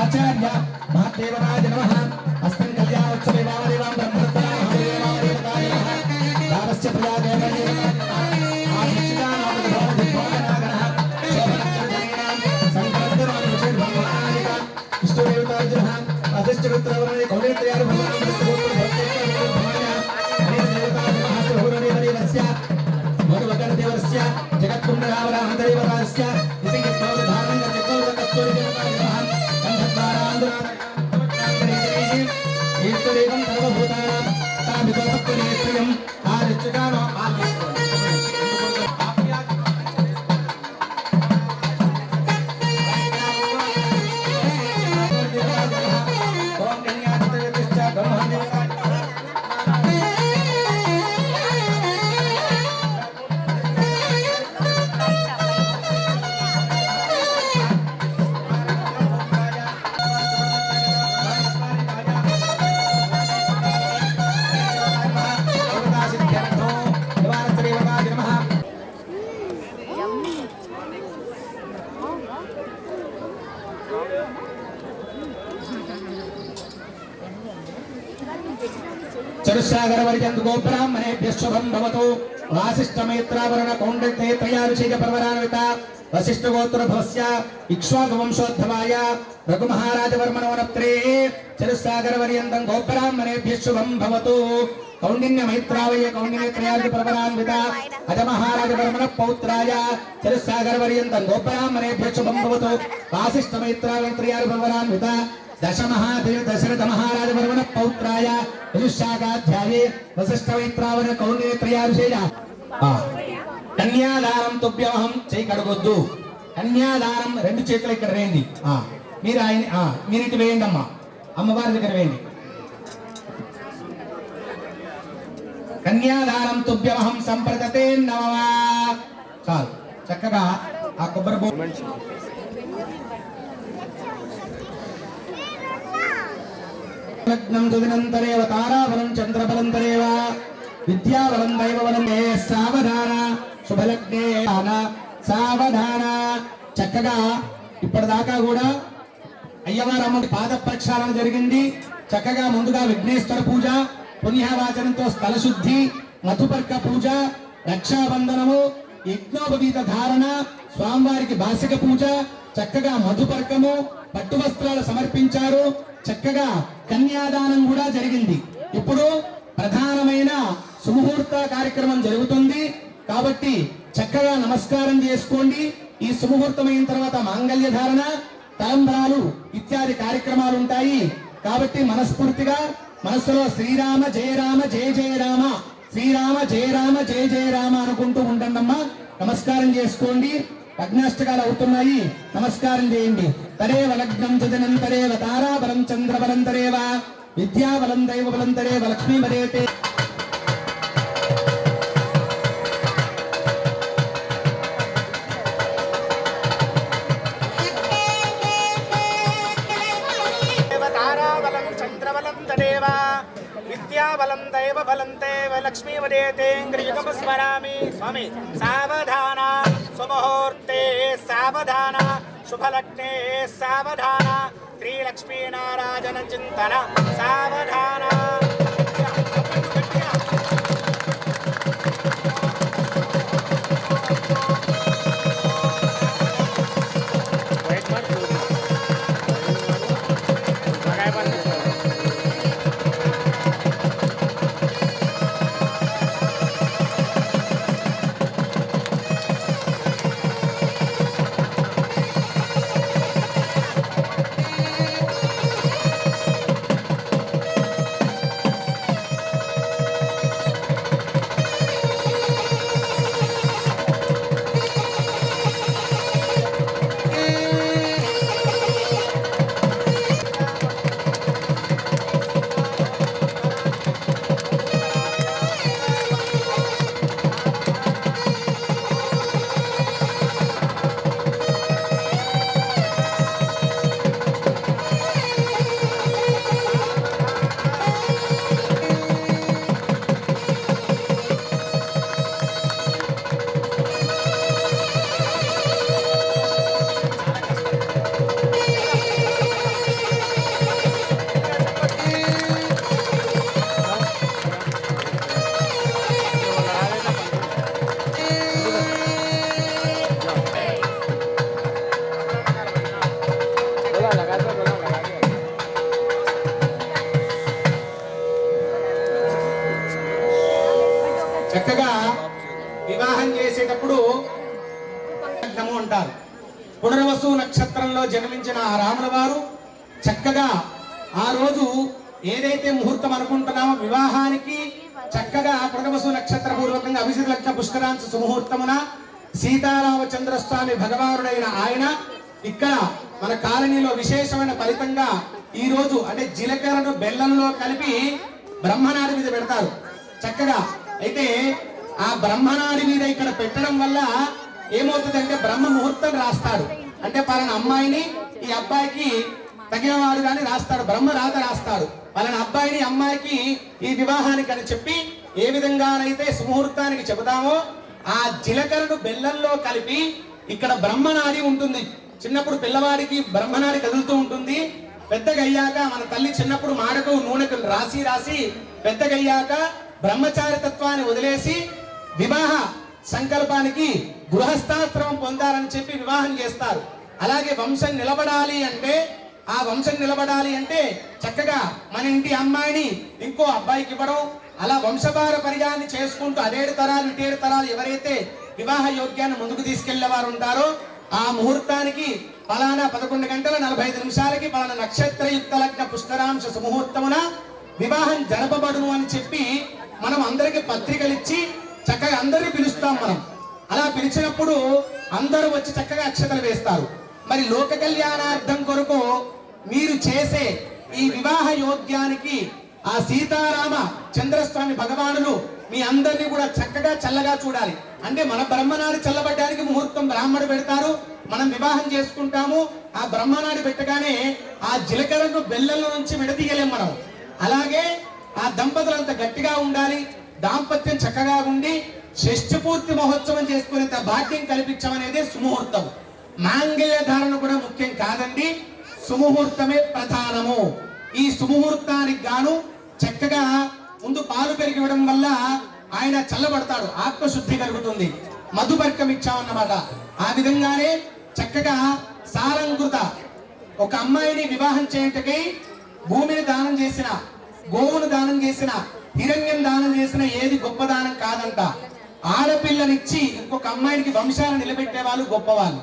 आचार्य महादेवराज नमः अस्मिन् कल्याणोत्सवे वामदेवां ब्रह्मणस्पदां महादेवाय रामस्य प्रजादेवताय చరుసాగరవర్యంతు గోబ్రాహ్మణేభ్యః శుభం భవతు. వాసిష్ఠమైత్రావరణ కౌండిన్యత్రయారుషిక పర్వరాన్విత వసిష్ఠగోత్రభవస్య ఇక్ష్వాకువంశోద్భవాయ రఘుమహారాజవర్మణోనప్త్రే చరుసాగరవర్యంతం గోబ్రాహ్మణేభ్యః శుభం భవతు. కౌండిన్యమైత్రావయ కౌండిన్యత్రయారుషిక పర్వరాన్విత అజమహారాజవర్మణ పౌత్రాయ చరుసాగరవర్యంతం గోబ్రాహ్మణేభ్యః శుభం భవతు. వాసిష్ఠమైత్రావయ పర్వరాన్విత దశమహాదేవ దశరథ మహారాజ వర్మణ పౌత్రాయ యజుశాఖాధ్యాయే వశిష్ఠమైత్రావణ కౌండిన్యత్రయారుషేయ. కన్యాదానం తుభ్యమహం. చేయి కడగొద్దు. కన్యాదానం రెండు చేతులు ఇక్కడ వేయండి. మీరు ఆయన మీరు ఇటు వేయండి అమ్మా. అమ్మవారి దగ్గర వేయండి. కన్యాదానం తుభ్యమహం సంప్రదతే నమః. చాలు చక్కగా ఆ కొబ్బరి బొమ్మ లగ్నం తుదినంతరేవ తారాబలం చంద్రబలం తరేవ విద్యాబలం దైవబలం సావధాన శుభలగ్నే సావధాన. చక్కగా ఇప్పటిదాకా కూడా అయ్యవారు అమ్మ పాద ప్రక్షాళన జరిగింది. చక్కగా ముందుగా విఘ్నేశ్వర పూజ, పుణ్యవాచనంతో స్థల శుద్ధి, మధుపర్క పూజ, రక్షాబంధనము, యజ్ఞోపవీత ధారణ, స్వామివారికి బాసిక పూజ, చక్కగా మధుపర్కము, పట్టు వస్త్రాలు సమర్పించారు. చక్కగా కన్యాదానం కూడా జరిగింది. ఇప్పుడు ప్రధానమైన సుముహూర్త కార్యక్రమం జరుగుతుంది. కాబట్టి చక్కగా నమస్కారం చేసుకోండి. ఈ సుముహూర్తమైన తర్వాత మాంగళ్య ధారణ, తలంబ్రాలు ఇత్యాది కార్యక్రమాలు ఉంటాయి. కాబట్టి మనస్ఫూర్తిగా మనస్సులో శ్రీరామ జయ రామ జయ జయ రామ, శ్రీరామ జయ రామ జయ జయ రామ అనుకుంటూ ఉండండమ్మా. నమస్కారం చేసుకోండి. లగ్నాష్టకాలు అవుతున్నాయి, నమస్కారం చేయండి. తరేవ లగ్నం జనం తరేవ తారాబలం చంద్రబలం తరేవ విద్యాబలం దైవబలం తరేవ లక్ష్మీమరేతే. తారాబలం చంద్రబలం తదేవ విద్యాబలం దైవబలం తేవ లక్ష్మీవదేతే యుగం స్మరామి. స్వామి సావధాన, సుముహూర్తే సావధాన, శుభలగ్నే సావధాన, శ్రీలక్ష్మీనారాయణ చింతన సావధాన. చక్కగా వివాహం చేసేటప్పుడు లగ్నము అంటారు. పునర్వసు నక్షత్రంలో జన్మించిన ఆ రాముల వారు చక్కగా ఆ రోజు ఏదైతే ముహూర్తం అనుకుంటున్నామో వివాహానికి చక్కగా పునర్వసు నక్షత్ర పూర్వకంగా అభిజిత్ లగ్న పుష్కరాంశ సుముహూర్తమున సీతారామచంద్ర స్వామి భగవానుడైన ఆయన ఇక్కడ మన కాలనీలో విశేషమైన ఫలితంగా ఈ రోజు అంటే జీలకర్రను బెల్లంలో కలిపి బ్రహ్మనాడి మీద పెడతారు చక్కగా. అయితే ఆ బ్రహ్మనాడి మీద ఇక్కడ పెట్టడం వల్ల ఏమవుతుందంటే బ్రహ్మ ముహూర్తం రాస్తాడు. అంటే పలానా అమ్మాయిని ఈ అబ్బాయికి తగిన వాడు కానీ రాస్తాడు, బ్రహ్మ రాత రాస్తాడు. పలానా అబ్బాయిని అమ్మాయికి ఈ వివాహానికి అని చెప్పి ఏ విధంగానైతే సుముహూర్తానికి చెబుతామో ఆ జీలకర్రను బెల్లంలో కలిపి ఇక్కడ బ్రహ్మనాడి ఉంటుంది. చిన్నప్పుడు పిల్లవాడికి బ్రహ్మనాడి కదులుతూ ఉంటుంది. పెద్దగయ్యాక మన తల్లి చిన్నప్పుడు మాడకు నూనెకు రాసి రాసి పెద్దగయ్యాక బ్రహ్మచారి తత్వాన్ని వదిలేసి వివాహ సంకల్పానికి గృహస్థాశ్రమం పొందాలని చెప్పి వివాహం చేస్తారు. అలాగే వంశం నిలబడాలి అంటే ఆ వంశం నిలబడాలి అంటే చక్కగా మన ఇంటి అమ్మాయిని ఇంకో అబ్బాయికి ఇవ్వడం, అలా వంశపార పరిజాన్ని చేసుకుంటూ అదేడు తరాలు ఇటేడు తరాలు ఎవరైతే వివాహ యోగ్యాన్ని ముందుకు తీసుకెళ్లేవారు ఉంటారో ఆ ముహూర్తానికి పలానా 11 గంటల 45 నిమిషాలకి పలానా నక్షత్రయుక్త లగ్న పుష్కరాంశ సుముహూర్తమున వివాహం జరపబడును అని చెప్పి మనం అందరికి పత్రికలు ఇచ్చి చక్కగా అందరినీ పిలుస్తాం. మనం అలా పిలిచినప్పుడు అందరూ వచ్చి చక్కగా అక్షతలు వేస్తారు. మరి లోక కళ్యాణార్థం కొరకు మీరు చేసే ఈ వివాహ యోగ్యానికి ఆ సీతారామ చంద్రస్వామి భగవానులు మీ అందరినీ కూడా చక్కగా చల్లగా చూడాలి. అంటే మన బ్రహ్మనాడి చల్లబడ్డానికి ముహూర్తం బ్రాహ్మడు పెడతారు, మనం వివాహం చేసుకుంటాము. ఆ బ్రహ్మనాడి పెట్టగానే ఆ జీలకర్రను బెల్లంలో నుంచి విడదీయలేం మనం. అలాగే ఆ దంపతులంత గట్టిగా ఉండాలి, దాంపత్యం చక్కగా ఉండి షష్ఠి పూర్తి మహోత్సవం చేసుకునేంత భాగ్యం కల్పించమనేదే సుముహూర్తం. మాంగళ్య ధారణ కూడా ముఖ్యం కాదండి, సుముహూర్తమే ప్రధానము. ఈ సుముహూర్తానికి గాను చక్కగా ముందు పాలు పెరిగివ్వడం వల్ల ఆయన చల్లబడతాడు, ఆత్మశుద్ధి కలుగుతుంది. మధుపర్కం ఇచ్చామన్నమాట. ఆ విధంగానే చక్కగా సారంగృత ఒక అమ్మాయిని వివాహం చేయటకై భూమిని దానం చేసిన, గోవును దానం చేసిన, హిరణ్యం దానం చేసిన ఏది గొప్ప దానం కాదంట. ఆడపిల్లనిచ్చి ఇంకొక అమ్మాయికి వంశాలను నిలబెట్టే వాళ్ళు గొప్పవాళ్ళు.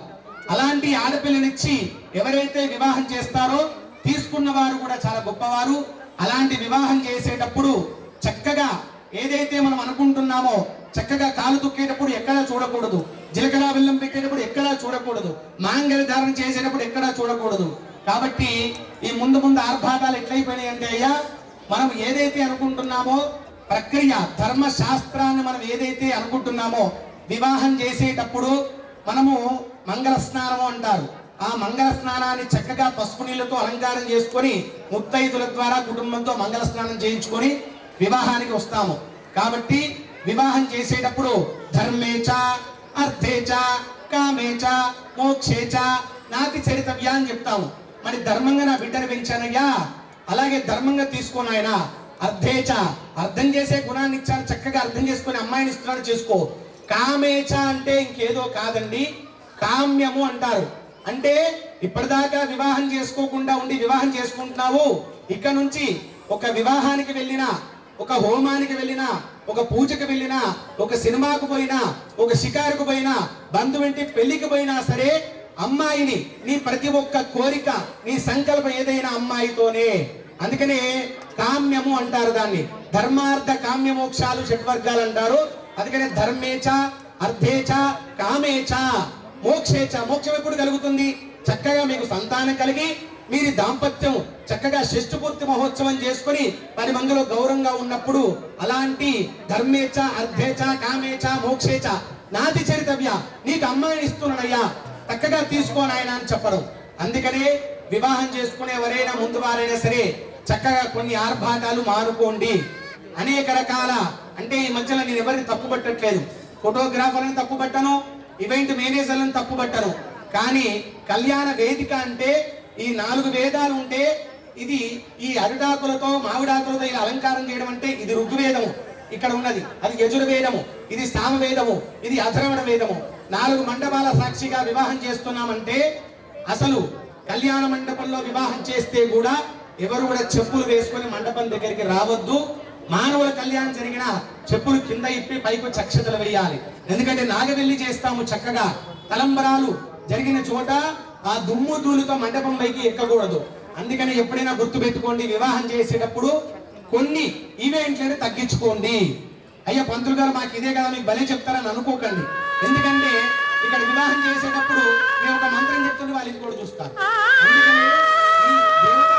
అలాంటి ఆడపిల్లనిచ్చి ఎవరైతే వివాహం చేస్తారో తీసుకున్న వారు కూడా చాలా గొప్పవారు. అలాంటి వివాహం చేసేటప్పుడు చక్కగా ఏదైతే మనం అనుకుంటున్నామో చక్కగా కాలు తుక్కేటప్పుడు ఎక్కడా చూడకూడదు, జీలకర్ర బెల్లం పెట్టేటప్పుడు ఎక్కడా చూడకూడదు, మాంగళ్య ధారణ చేసేటప్పుడు ఎక్కడా చూడకూడదు. కాబట్టి ఈ ముందు ఆర్భాటాలు ఎట్లయిపోయినాయి అంటే అయ్యా, మనం ఏదైతే అనుకుంటున్నామో ప్రక్రియ ధర్మశాస్త్రాన్ని మనం ఏదైతే అనుకుంటున్నామో వివాహం చేసేటప్పుడు మనము మంగళ స్నానము అంటారు. ఆ మంగళ స్నానాన్ని చక్కగా పసుపు నీళ్లతో అలంకారం చేసుకొని ముత్తైదుల ద్వారా కుటుంబంతో మంగళ స్నానం చేయించుకొని వివాహానికి వస్తాము. కాబట్టి వివాహం చేసేటప్పుడు ధర్మేచ అర్థేచ కామేచ మోక్షేచ నాతి చరితవ్యా అని చెప్తాము. మరి ధర్మంగా నా బిడ్డను పెంచానయ్యా, అలాగే ధర్మంగా తీసుకోను ఆయన. అర్థేచ అర్థం చేసే గుణాన్ని ఇచ్చాను, చక్కగా అర్థం చేసుకొని అమ్మాయిని ఇస్తున్నాను, చేసుకో. కామేచ అంటే ఇంకేదో కాదండి, కామ్యము అంటారు. అంటే ఇప్పటిదాకా వివాహం చేసుకోకుండా ఉండి వివాహం చేసుకుంటున్నావు, ఇక నుంచి ఒక వివాహానికి వెళ్ళినా, ఒక హోమానికి వెళ్ళినా, ఒక పూజకు వెళ్ళినా, ఒక సినిమాకు పోయినా, ఒక షికారుకు పోయినా, బంధువింటి పెళ్లికి పోయినా సరే అమ్మాయిని నీ ప్రతి ఒక్క కోరిక నీ సంకల్పం ఏదైనా అమ్మాయితోనే. అందుకనే కామ్యము అంటారు దాన్ని. ధర్మార్థ కామ్య మోక్షాలు షట్వర్గాలు అంటారు. అందుకనే ధర్మేచ అర్థేచ కామేచ మోక్షేచ. మోక్షం ఎప్పుడు కలుగుతుంది? చక్కగా మీకు సంతానం కలిగి మీరు దాంపత్యం చక్కగా షష్ఠపూర్తి మహోత్సవం చేసుకుని 10 మందిలో గౌరవంగా ఉన్నప్పుడు అలాంటి ధర్మేచ అర్థేచ కామేచ మోక్షేచ నాతి చరితవ్య, నీకు అమ్మాయిని ఇస్తున్నానయ్యా, చక్కగా తీసుకోని ఆయన అని చెప్పడం. అందుకనే వివాహం చేసుకునే ఎవరైనా ముందు వారైనా సరే చక్కగా కొన్ని ఆర్భాటాలు మానుకోండి. అనేక రకాల అంటే ఈ మధ్యలో నేను ఎవరిని తప్పు పట్టట్లేదు, ఫోటోగ్రాఫర్ని తప్పు పట్టను, ఈవెంట్ మేనేజర్లను తప్పు పట్టను. కానీ కళ్యాణ వేదిక అంటే ఈ 4 వేదాలు ఉంటే ఇది ఈ అరిటాకులతో మామిడాకులతో ఇలా అలంకారం చేయడం అంటే ఇది ఋగ్వేదము ఇక్కడ ఉన్నది, అది యజుర్వేదము, ఇది సామవేదము, ఇది అథర్వణ వేదము. 4 మండపాల సాక్షిగా వివాహం చేస్తున్నామంటే అసలు కళ్యాణ మండపంలో వివాహం చేస్తే కూడా ఎవరు కూడా చెప్పులు వేసుకొని మండపం దగ్గరికి రావద్దు. మానవుల కళ్యాణం జరిగిన చెప్పులు కింద ఇప్పి పైకి అక్షతలు వేయాలి. ఎందుకంటే నాగవెల్లి చేస్తాము చక్కగా. తలంబరాలు జరిగిన చోట ఆ దుమ్ము ధూళితో మండపం పైకి ఎక్కకూడదు. అందుకని ఎప్పుడైనా గుర్తు పెట్టుకోండి, వివాహం చేసేటప్పుడు కొన్ని ఈవెంట్లను తగ్గించుకోండి. అయ్యా పంతులు గారు మాకు ఇదే కదా మీకు భలే చెప్తారని అనుకోకండి. ఎందుకంటే ఇక్కడ వివాహం చేసేటప్పుడు నేను ఒక మంత్రం చెప్తుంటే వాళ్ళు ఇది కూడా చూస్తారు. అందుకని ఈ దేవతా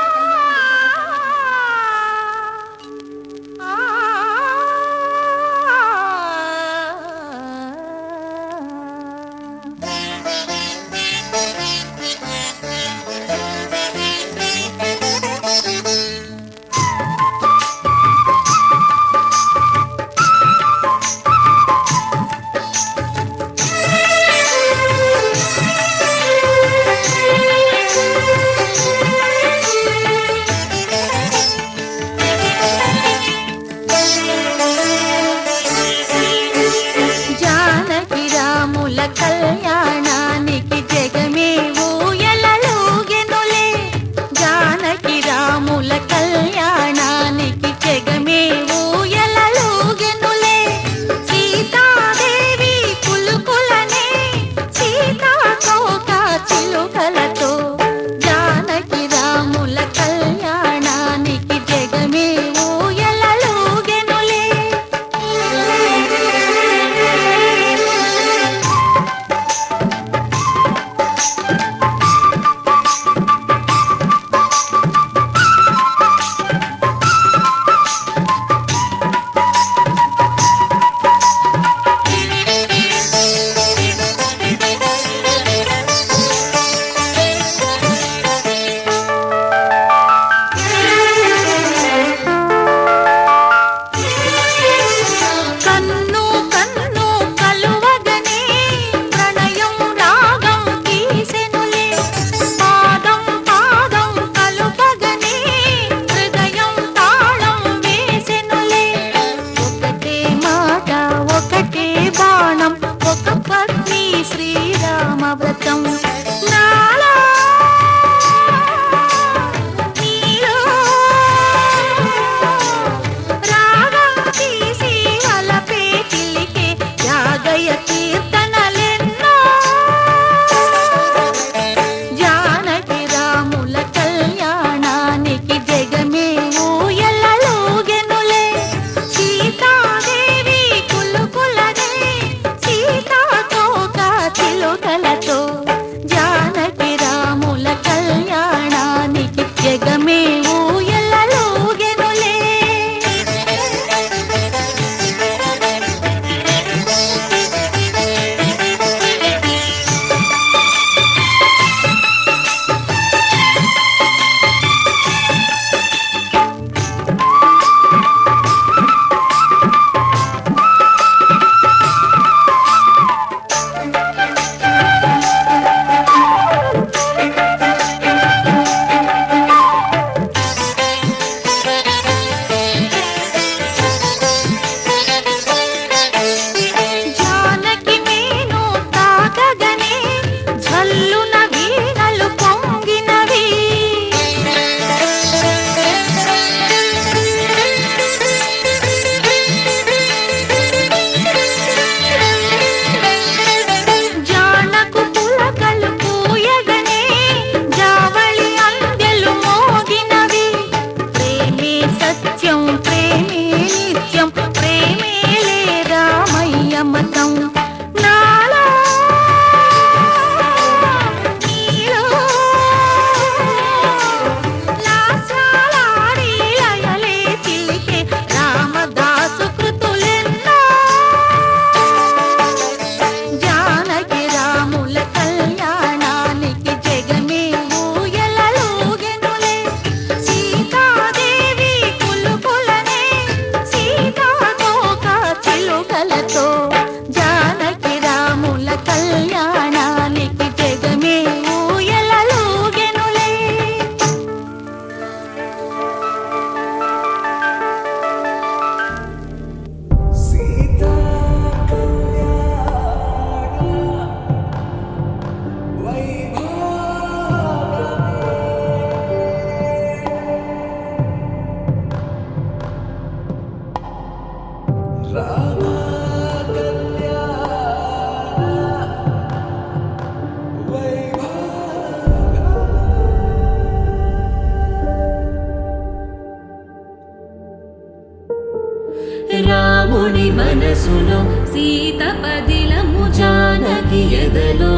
మనసులో సీత పదిలము జానకి ఎదలో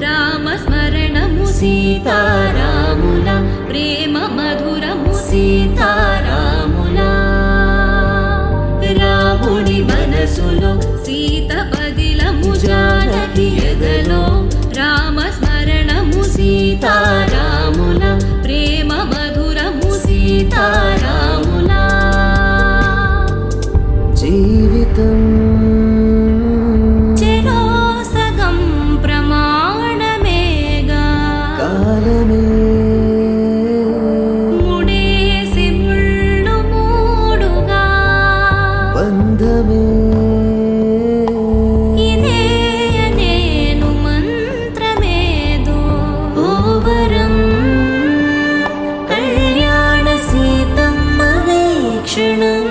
రామస్మరణము సీతారాముల ప్రేమ మధురము సీతారాముల రాముడి మనసులో సీత పదిలము జానకి ఎదలో రామస్మరణము సీతారాముల ప్రేమ మధురము సీతారాముల జీవితం చెరో సగం ప్రమాణమేగా కాలమే ముడేసి ముళ్ళు మూడుగా బంధమే ఇదే నేను మంత్రమేదో ఓవరం కళ్యాణ సీతమ్మ వీక్షణం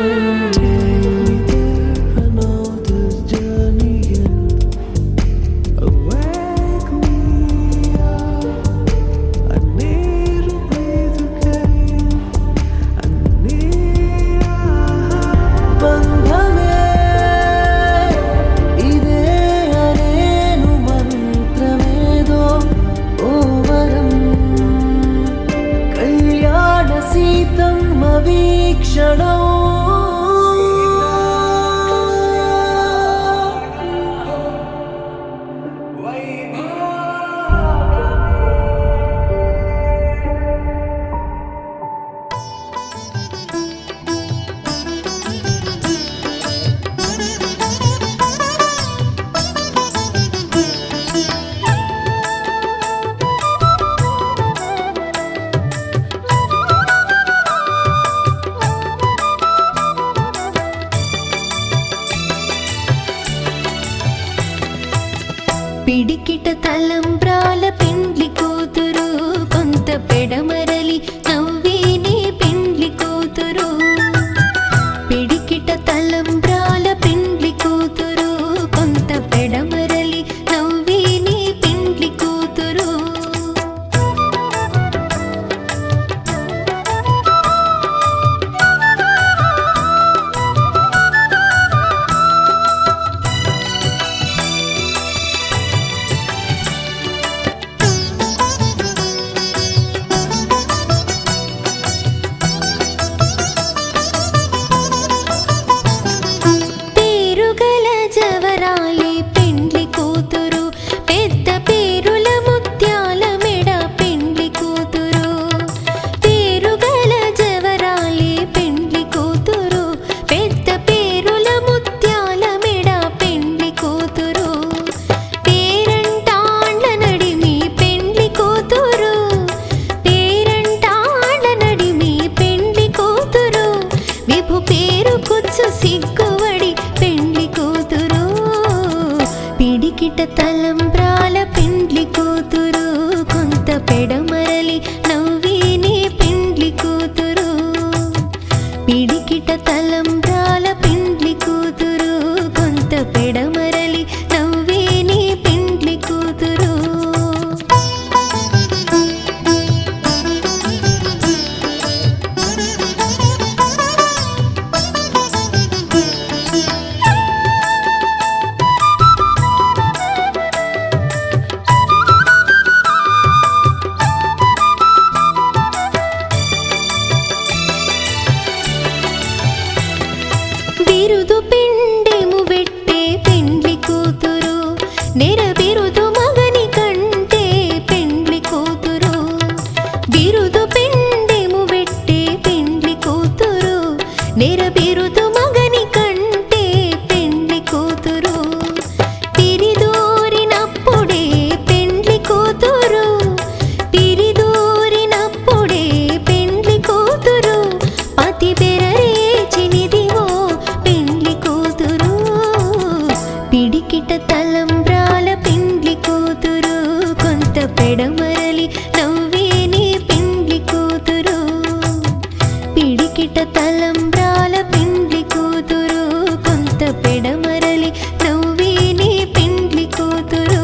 పిడికిట తలంబ్రాల పెండ్లి కూతురు కొంత పెడమరలి నవ్వేనే పెండ్లి కూతురు పిడికిట తలంబ్రాల పెండ్లి కూతురు కొంత పెడమరలి నవ్వేనే పెండ్లి కూతురు సిగ్గువడి పెండ్లి కూతురు పిడికిట తలంబ్రాల పెండ్లి కూతురు కొంత పెడమరలి నవ్వేనే పెండ్లి కూతురు పిడికిట తలంబ్రాల పెండ్లి కూతురు కొంత పెడమరలి నవ్వేనే పెండ్లి కూతురు బిరుదు పిండెము పెట్టే పెండ్లి కూతురు నెర బిరుదు మగని కంటే పెండ్లి కూతురు బిరుదు పిండెము పెట్టే పెండ్లి కూతురు నెర బిరుదు మగని కంటే పెండ్లి కూతురు తిరిదూరినప్పుడే పెండ్లి కూతురు తిరిదూరినప్పుడే పెండ్లి కూతురు పతి బెరరేచినిదివో పిడికిట తలంబ్రాల పెండ్లి కూతురు కొంత పెడమరలి నవ్వేనే పెండ్లి కూతురు పిడికిట తలంబ్రాల పెండ్లి కూతురు కొంత పెడమరలి నవ్వేనే పెండ్లి కూతురు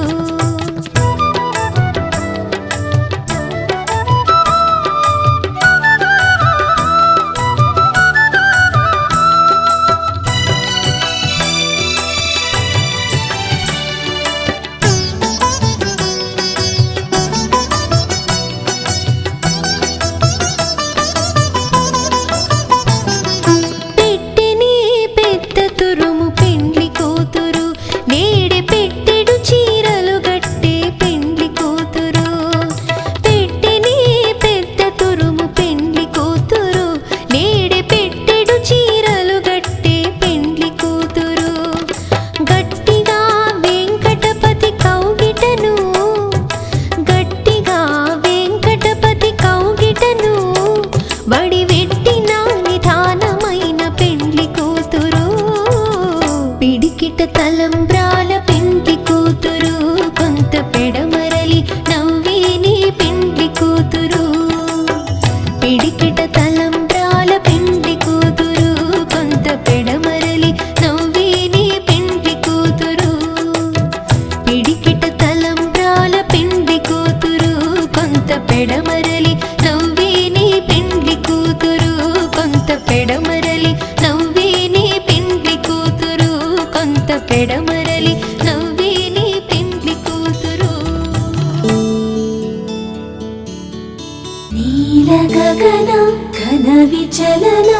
గగన ఘన విచలన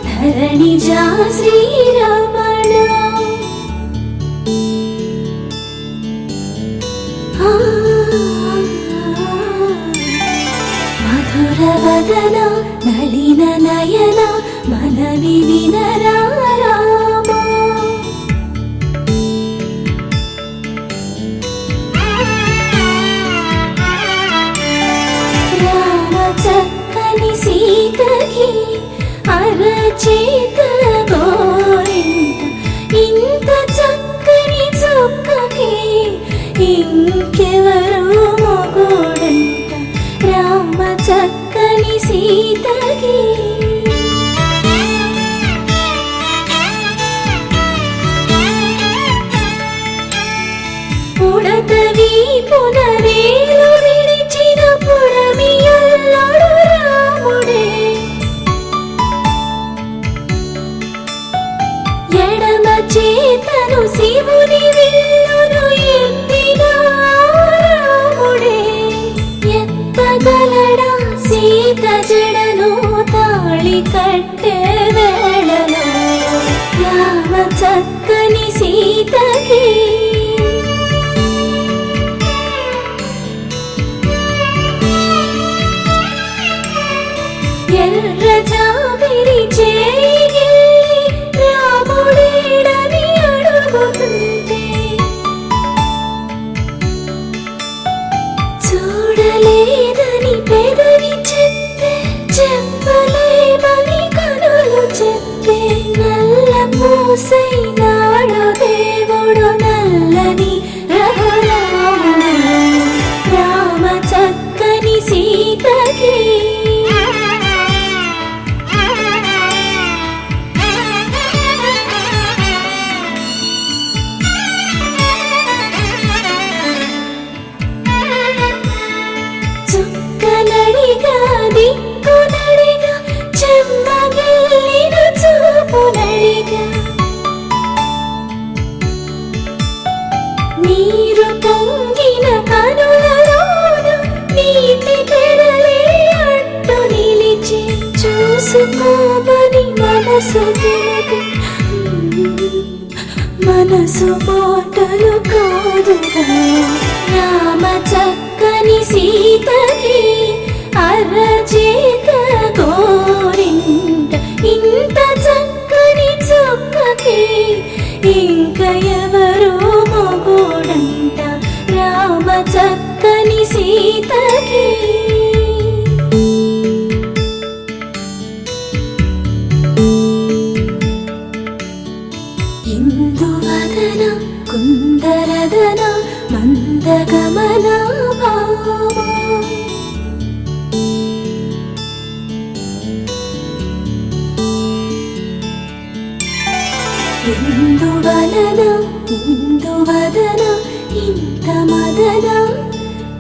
ధరణిజా శ్రీరమణ మధుర వదన నళిన నయన మనవి వినరా రామ రామ చక్కని సీతకి అరచేత గోరింట ఇంత చక్కని చుక్కకి ఇంకెవరు మొగుడంట రామ చక్కని సీతకి పుడతవి పునవేలు విడిచిన పుడమియల్లాడు రాముడే ఎడమ చేతను శివుని విల్లును ఎత్తిన రాముడే ఎత్తగలడా సీత జడను తాళి కట్టే వేళలో రామ చక్కని సీతకి ఎర్ర జాబిలి చేయి రాముడేడని అడుగుతుంటే చూడలేదని పెదవి చెప్పే చెప్పలేమని కనులు చెప్పే నల్ల పూసైనాడు దేవుడు నల్లని రఘురాముడు రామ చక్కని సీతకి చుక్కనడిగా దిక్కునడిగా చెమ్మగిల్లిన చూపునడిగా నీరు పొంగిన కనులలోన నీటి తెరలే అడ్డు నిలిచి చూసుకోమని మనసు తెలుగు మనసు మాటలు కాదుగా రామ చక్కని సీతకి అరచేత గోరింట ఇంత చక్కని చుక్కకి ఇంక ఎవరు మొగుడంట రామ చక్కని సీతకి ఇందువదన కుందరదన మందగమన భామ ఇందువలన ఇందువదన ఇంత మదన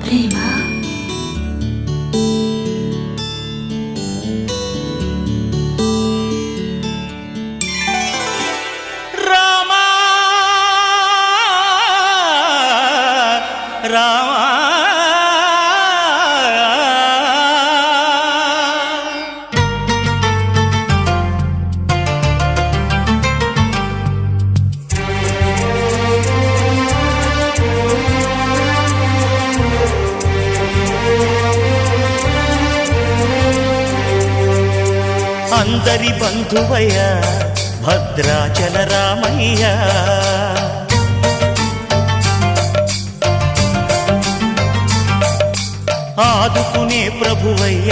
ప్రేమ రామా రామా అందరి బంధువయ్య భద్రాచల రామయ్య ఆదుకునే ప్రభువయ్య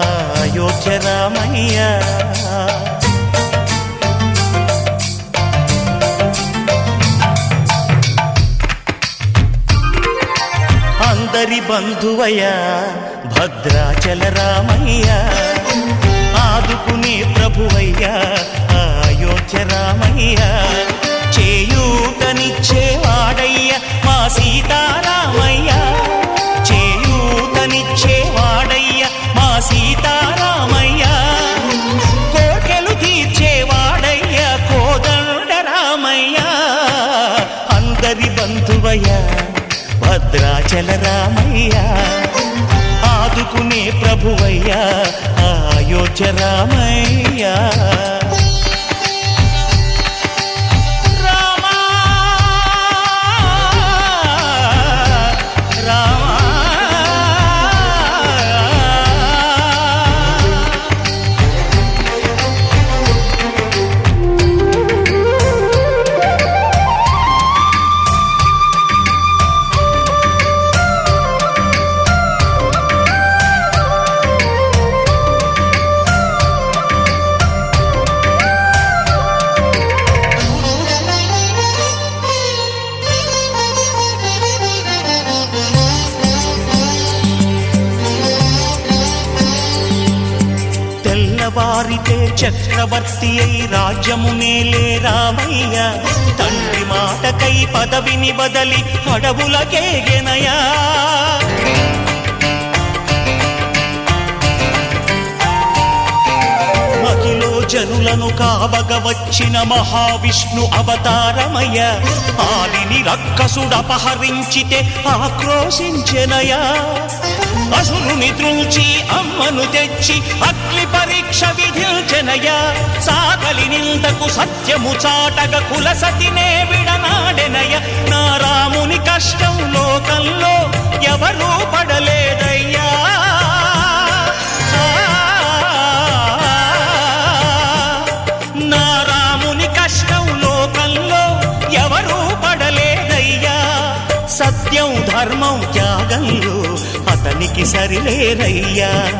అయోధ్య రామయ్య అందరి బంధువయ్య భద్రాచల రామయ్య ఆదుకునే ప్రభువయ్య అయోధ్య రామయ్య చేయూతనిచ్చేవాడయ్య మా సీతారామయ్య చేయూతనిచ్చేవాడయ్య మా సీతారామయ్య కోటెలు తీర్చేవాడయ్య కోదండ రామయ్య అందరి బంధువయ్య భద్రాచల రామయ్య ఆదుకు ఆదుకునే ప్రభువయ్యా అయోధ్య రామయ్యా. వారితే చక్రవర్తి అయి రాజ్యమునేలే రామయ్య. తండ్రి మాటకై పదవిని వదలి అడవులకేగెనయా. మహిలో జనులను కావగ వచ్చిన మహావిష్ణు అవతారమయ్య. ఆలిని రక్కసుడపహరించితే ఆక్రోశించెనయా. అసురుని త్రుంచి అమ్మను తెచ్చి అగ్ని పరీక్ష విధించెనయా. సాగలి నిందకు సత్యము చాటగ కులసతినే విడనాడెనయ. నా రాముని కష్టం లోకంలో ఎవరూ పడలేదయ్యా. నా రాముని కష్టం లోకంలో ఎవరూ పడలేదయ్యా. సత్యం ధర్మం త్యాగంలో అతనికి సరిలేరయ్యా.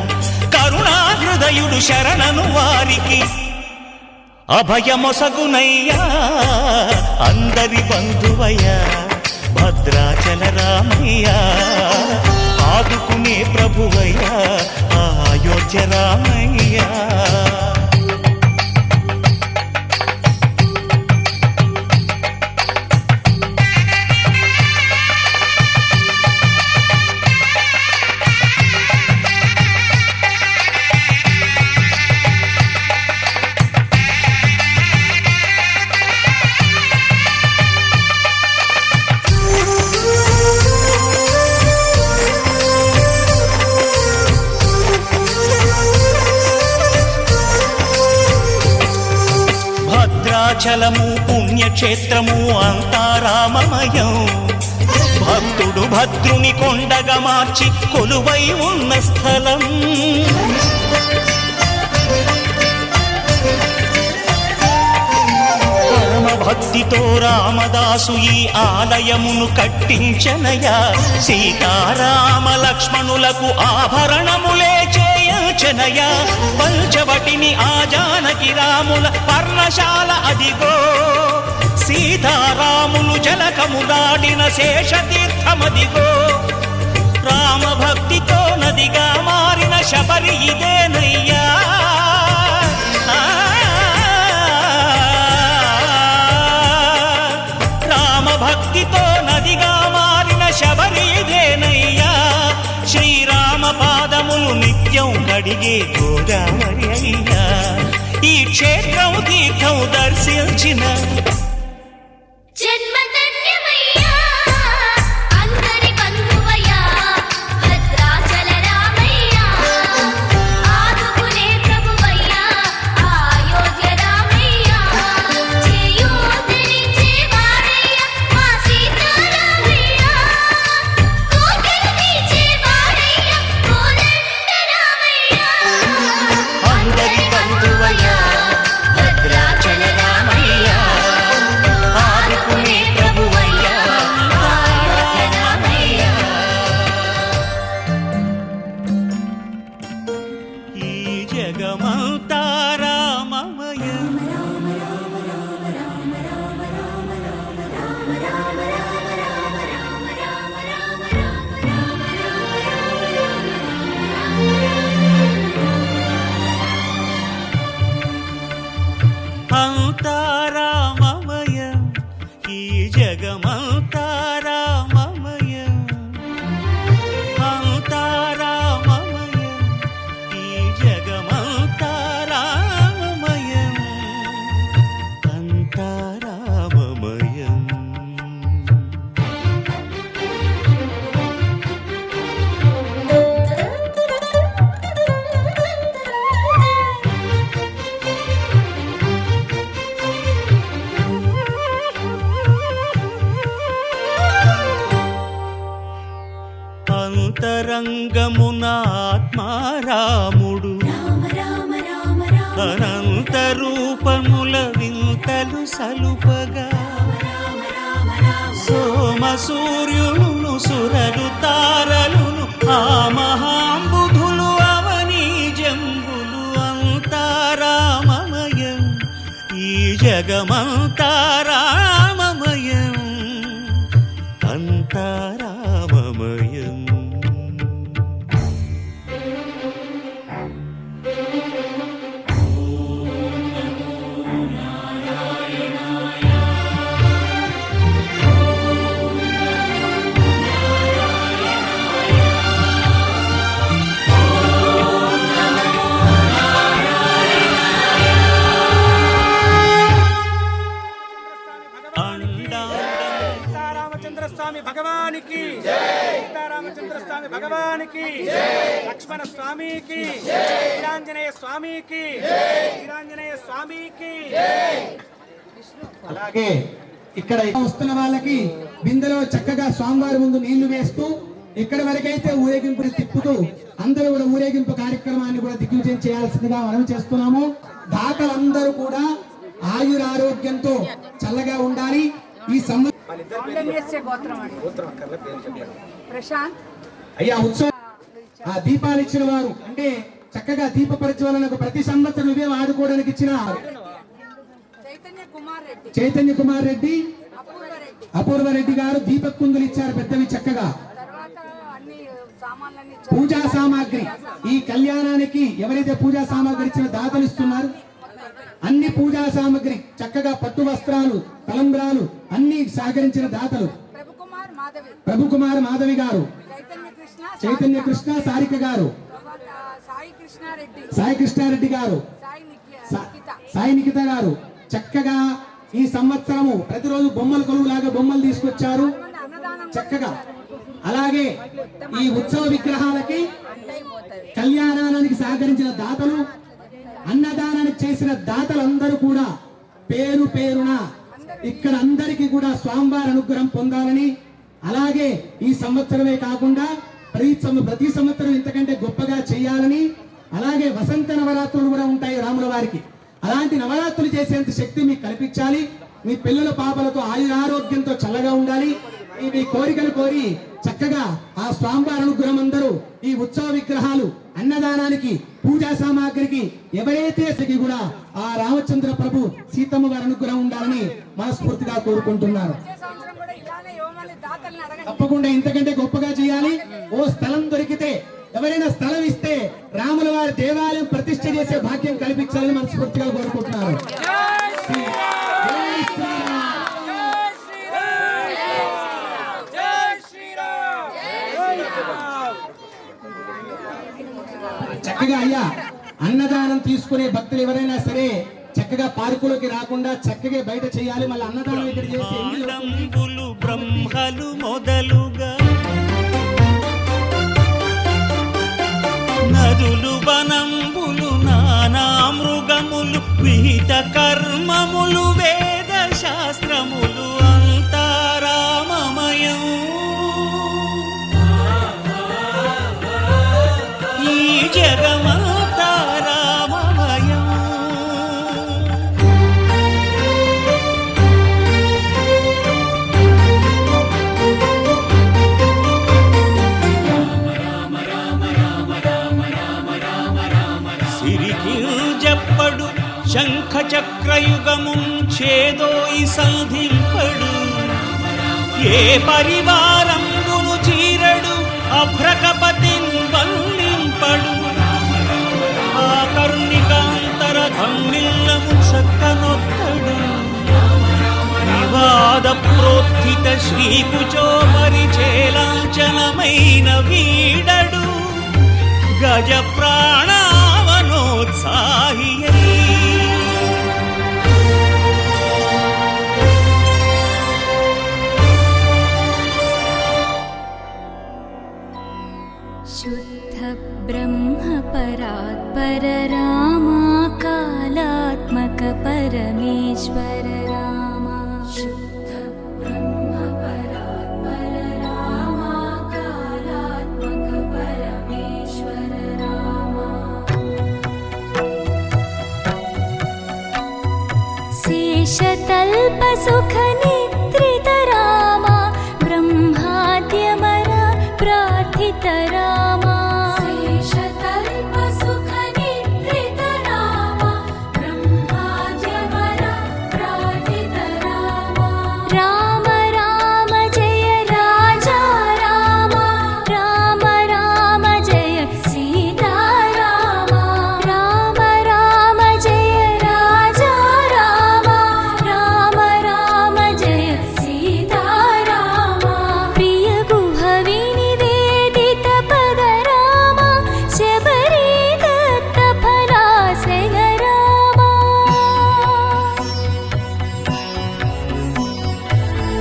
కరుణా హృదయుడు శరణను వారికి అభయమొసగునయ్యా. అందరి బంధువయ్యా భద్రాచల రామయ్యా. ఆదుకునే ప్రభువయ్యా అయోధ్య రామయ్యా. భద్రాచలము పుణ్యక్షేత్రము అంతా రామమయం. భక్తుడు భద్రుని కొండగా మార్చి కొలువై ఉన్న స్థలం. పరమ భక్తితో రామదాసు ఈ ఆలయమును కట్టించనయా. సీతారామ లక్ష్మణులకు ఆభరణములే చేయచనయా. పంచవటిని ఆ జానకి రాముల పర్ణశాల అదిగో. సీతారాములు జలకములాడిన శేషతీర్థమదిగో. రామభక్తితో నదిగా మారిన శబరి ఇదేనయ్యా. రామభక్తితో నదిగా మారిన శబరి ఇదేనయ్యా. శ్రీరామ పాదములు నిత్యం కడిగే గోదావరి అయ్యా. ఈ క్షేత్రం తీర్థం దర్శించిన జగమంతా రామమయం. అంతా రామమయం. ఈ జగమంతా రామమయం. అంతా రామమయం. ఈ జగమంతా రామమయం. అంతా రామమయం. యుగమున ఆత్మారాముడు అనంత రూపముల వింతలు సలుపగా సోమ సూర్యులను సురలు తారలును ఆ మహాంబుధులు అవనీ జంబులు అంతా రామమయం ఈ జగమంతా రామమయం అంతా రామమయం. సీతారామచంద్ర స్వామి భగవానికి సీతారామచంద్ర స్వామి భగవానికి లక్ష్మణ స్వామికి వీరాంజనేయ స్వామికి వీరాంజనేయ స్వామికి. అలాగే ఇక్కడ వస్తున్న వాళ్ళకి బిందెలో చక్కగా స్వామివారి ముందు నీళ్లు వేస్తూ ఇక్కడ వరకైతే ఊరేగింపుని తిప్పుతూ అందరూ కూడా ఊరేగింపు కార్యక్రమాన్ని కూడా దిగ్విజయం చేయాల్సిందిగా మనం చేస్తున్నాము. దాతలందరూ కూడా ఆయురారోగ్యంతో చల్లగా ఉండాలి. ఈ అయ్యా ఉత్సవం ఆ దీపాలు ఇచ్చిన వారు అంటే చక్కగా దీప ప్రజ్వలనకు ప్రతి సంవత్సరం ఇవే ఆడుకోవడానికి ఇచ్చిన చైతన్య కుమార్ రెడ్డి అపూర్వ రెడ్డి గారు దీప కుందులు ఇచ్చారు పెద్దవి చక్కగా. పూజా సామాగ్రి ఈ కళ్యాణానికి ఎవరైతే పూజా సామాగ్రి ఇచ్చిన దాతలు ఇస్తున్నారు అన్ని పూజా సామాగ్రి చక్కగా పట్టు వస్త్రాలు తలంబ్రాలు అన్ని సహకరించిన దాతలు ప్రభుకుమార్ మాధవి గారు, చైతన్య కృష్ణ సారిక గారు, సాయి కృష్ణారెడ్డి గారు, సాయి నిఖిత గారు చక్కగా ఈ సంవత్సరము ప్రతిరోజు బొమ్మల కొలువులాగా బొమ్మలు తీసుకొచ్చారు చక్కగా. అలాగే ఈ ఉత్సవ విగ్రహాలకి కళ్యాణానికి సహకరించిన దాతలు అన్నదానానికి చేసిన దాతలందరూ కూడా పేరు పేరున ఇక్కడ అందరికీ కూడా స్వామివారి అనుగ్రహం పొందాలని, అలాగే ఈ సంవత్సరమే కాకుండా ప్రతి సంవత్సరం ఇంతకంటే గొప్పగా చేయాలని, అలాగే వసంత నవరాత్రులు కూడా ఉంటాయి రాముల వారికి. అలాంటి నవరాత్రులు చేసేంత శక్తి మీకు కల్పించాలి. మీ పిల్లల పాపలతో ఆయురారోగ్యంతో చల్లగా ఉండాలి. మీ కోరికలు కోరి చక్కగా ఆ స్వామివారి అనుగ్రహం అందరూ ఈ ఉత్సవ విగ్రహాలు అన్నదానానికి పూజా సామాగ్రికి ఎవరైతే కూడా ఆ రామచంద్ర ప్రభు సీతమ్మ వారి అనుగ్రహం ఉండాలని మనస్ఫూర్తిగా కోరుకుంటున్నారు. తప్పకుండా ఇంతకంటే గొప్పగా చేయాలి. ఓ స్థలం దొరికితే ఎవరైనా స్థలం ఇస్తే రాముల వారి దేవాలయం ప్రతిష్ఠ చేసే భాగ్యం కల్పించాలని మనస్ఫూర్తిగా కోరుకుంటున్నారు. చక్కగా అయ్యా అన్నదానం తీసుకునే భక్తులు ఎవరైనా సరే చక్కగా పార్కులోకి రాకుండా చక్కగా బయట చేయాలి. మళ్ళీ అన్నదానం ఇక్కడ చేసి బ్రహ్మలు మొదలుగా నదులు వనంబులు నానా మృగములు విహిత కర్మములు వేద శాస్త్రములు అంతా రామమయం ఈ జగమంతా రామమయం. సిరికింజప్పడు శంఖ చక్రయుగముంచేదోయి సంధింపడు ఏ పరివారంబును చీరడు అభ్రకపతిన్ వల్లింపడు ఆ కర్ణికాంతర ధమ్మిల్లము చక్కనొక్కడు వివాద ప్రోత్థిత శ్రీకుచో పరిచేలాంచనమైన వీడడు గజ ప్రాణావనోత్సాహియై शुद्ध ब्रह्म परात्पर रामा कालात्मक परमेश्वर रामा शुद्ध ब्रह्म परात्पर रामा कालात्मक परमेश्वर शेषतल्पसुखनिद्रित रामा ब्रह्माद्यमरा प्रार्थित रामा शेषतल्पसुखनिद्रित रामा ब्रह्माद्यमरा प्रार्थित रामा राम राम जय राजा रामा राम राम जय सीता रामा राम राम जय राजा रामा राम राम जय सीता रामा प्रिय गुह विनिवेदित पद रामा शबरी दत्त फलासन रामा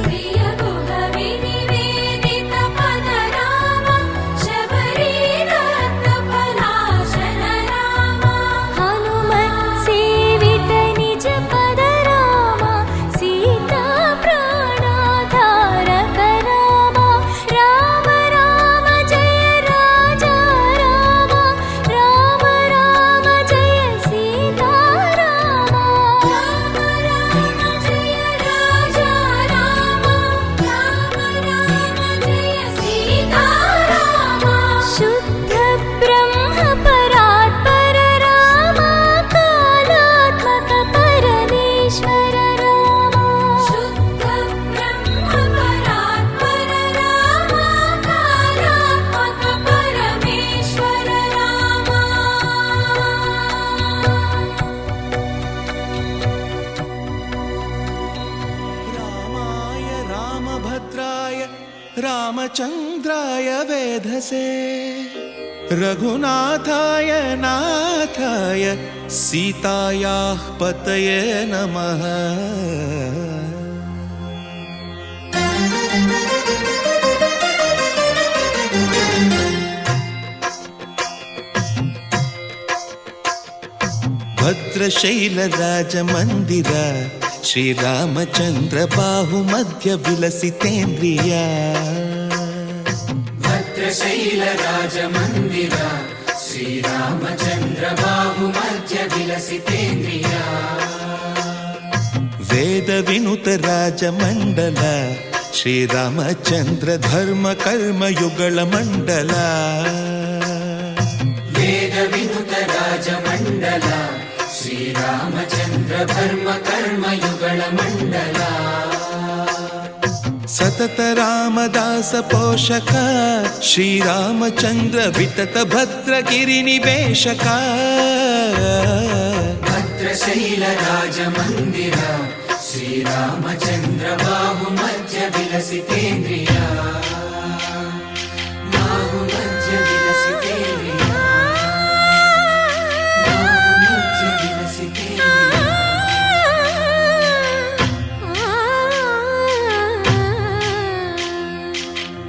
प्रिय गुह विनिवेदित पद रामा शबरी दत्त फलासन रामा हनुमत् सेवित निज पद रामा सीता प्राणाधारक रामा राम राम जय राजा रामा राम राम जय सीता रामा राम राम जय राजा रामा राम राम जय सीता रामा शुद्ध ब्रह्म परात्पर रामा कालात्मक परमेश्वर रामा शुद्ध ब्रह्म परात्पर रामा कालात्मक परमेश्वर रामा रामाय रामभद्राय रामचन्द्राय वेधसे रघुनाथाय नाथाय सीतायाः पतये नमः भद्रशैलराजमन्दिर श्रीरामचन्द्र बाहुमध्य विलसितेन्द्रिया भद्रशैलराजमन्दिर श्रीरामचन्द्र बाहुमध्य विलसितेन्द्रिया वेदविनुत राजमण्डल श्रीरामचन्द्र धर्म कर्म युगल मण्डल वेदविनुत राजमण्डल श्रीरामचन्द्र धर्म कर्म युगल मण्डल सतत रामदास पोषक श्रीरामचन्द्र वितत भद्रगिरिनिवेशक भद्रशैलराजमन्दिर श्रीरामचन्द्र बाहुमध्य विलसितेन्द्रिया बाहुमध्य विलसितेन्द्रिया बाहुमध्य विलसितेन्द्रिया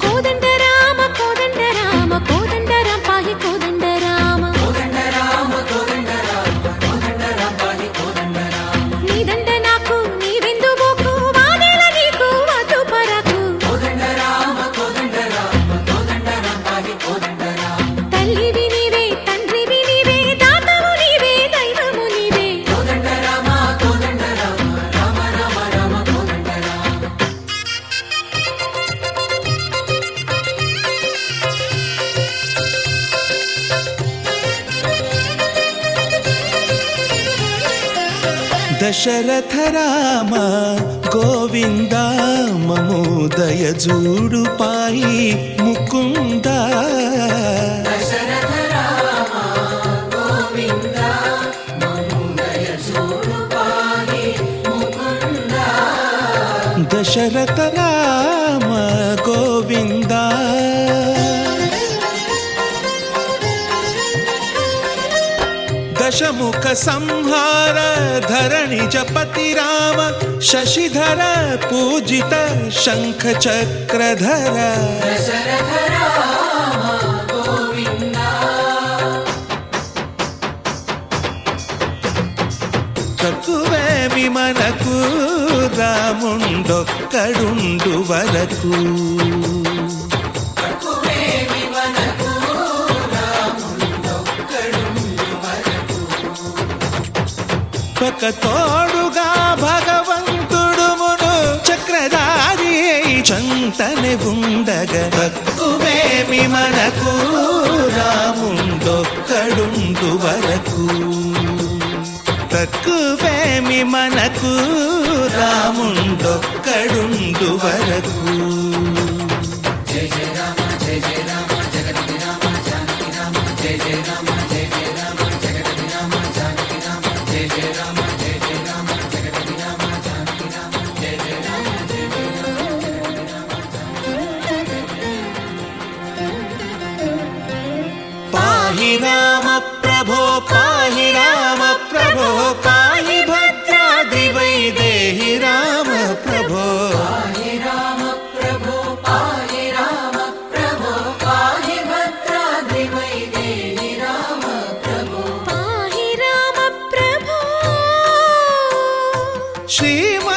కోదండ రామ కోదండ రామ కోదండ రామ పాహి కోదండ రామ కోదండ రామ కోదండ రామ కోదండ రామ పాహి కోదండ రామ నీదండ నాకు నీవెందు బోకు వాదేల నీకు వద్దు పరకు కోదండ రామ కోదండ రామ కోదండ రామ పాహి కోదండ రామ తల్లివి నీవే తండ్రివి నీవే దాతవు నీవే దైవము నీవే కోదండ రామ కోదండ రామ రామ రామ రామ కోదండ రామ दशरथ राम गोविन्द ममोदय जूडु पाई मुकुन्द दशरथ राम गोविन्द ममुदय जोडु पाहि मुकुन्द दशरथ राम गोविन्द दशमुख संहार धरणि जपति राम शशिधर पूजित शंख चक्रधर दशरथ राम गोविन्द తక్కువేమి మనకు రాముండొక్కడుండు వరకు తక్కువేమి మనకు రాముండొక్కడుండు వరకు ఒక తోడుగా భగవ చెంతనే ఉండగా తక్కువేమి మనకు రాముండొక్కడుండు వరకు తక్కువేమి మనకు రాముండొక్కడుండు వరకు పాహి రామ ప్రభో పాహి రామ ప్రభో పాహి భద్రాద్రి వైదేహి రామ ప్రభో పాహి రామ ప్రభో పాహి రామ ప్రభో పాహి భద్రాద్రి వైదేహి రామ ప్రభో పాహి రామ ప్రభో శ్రీమ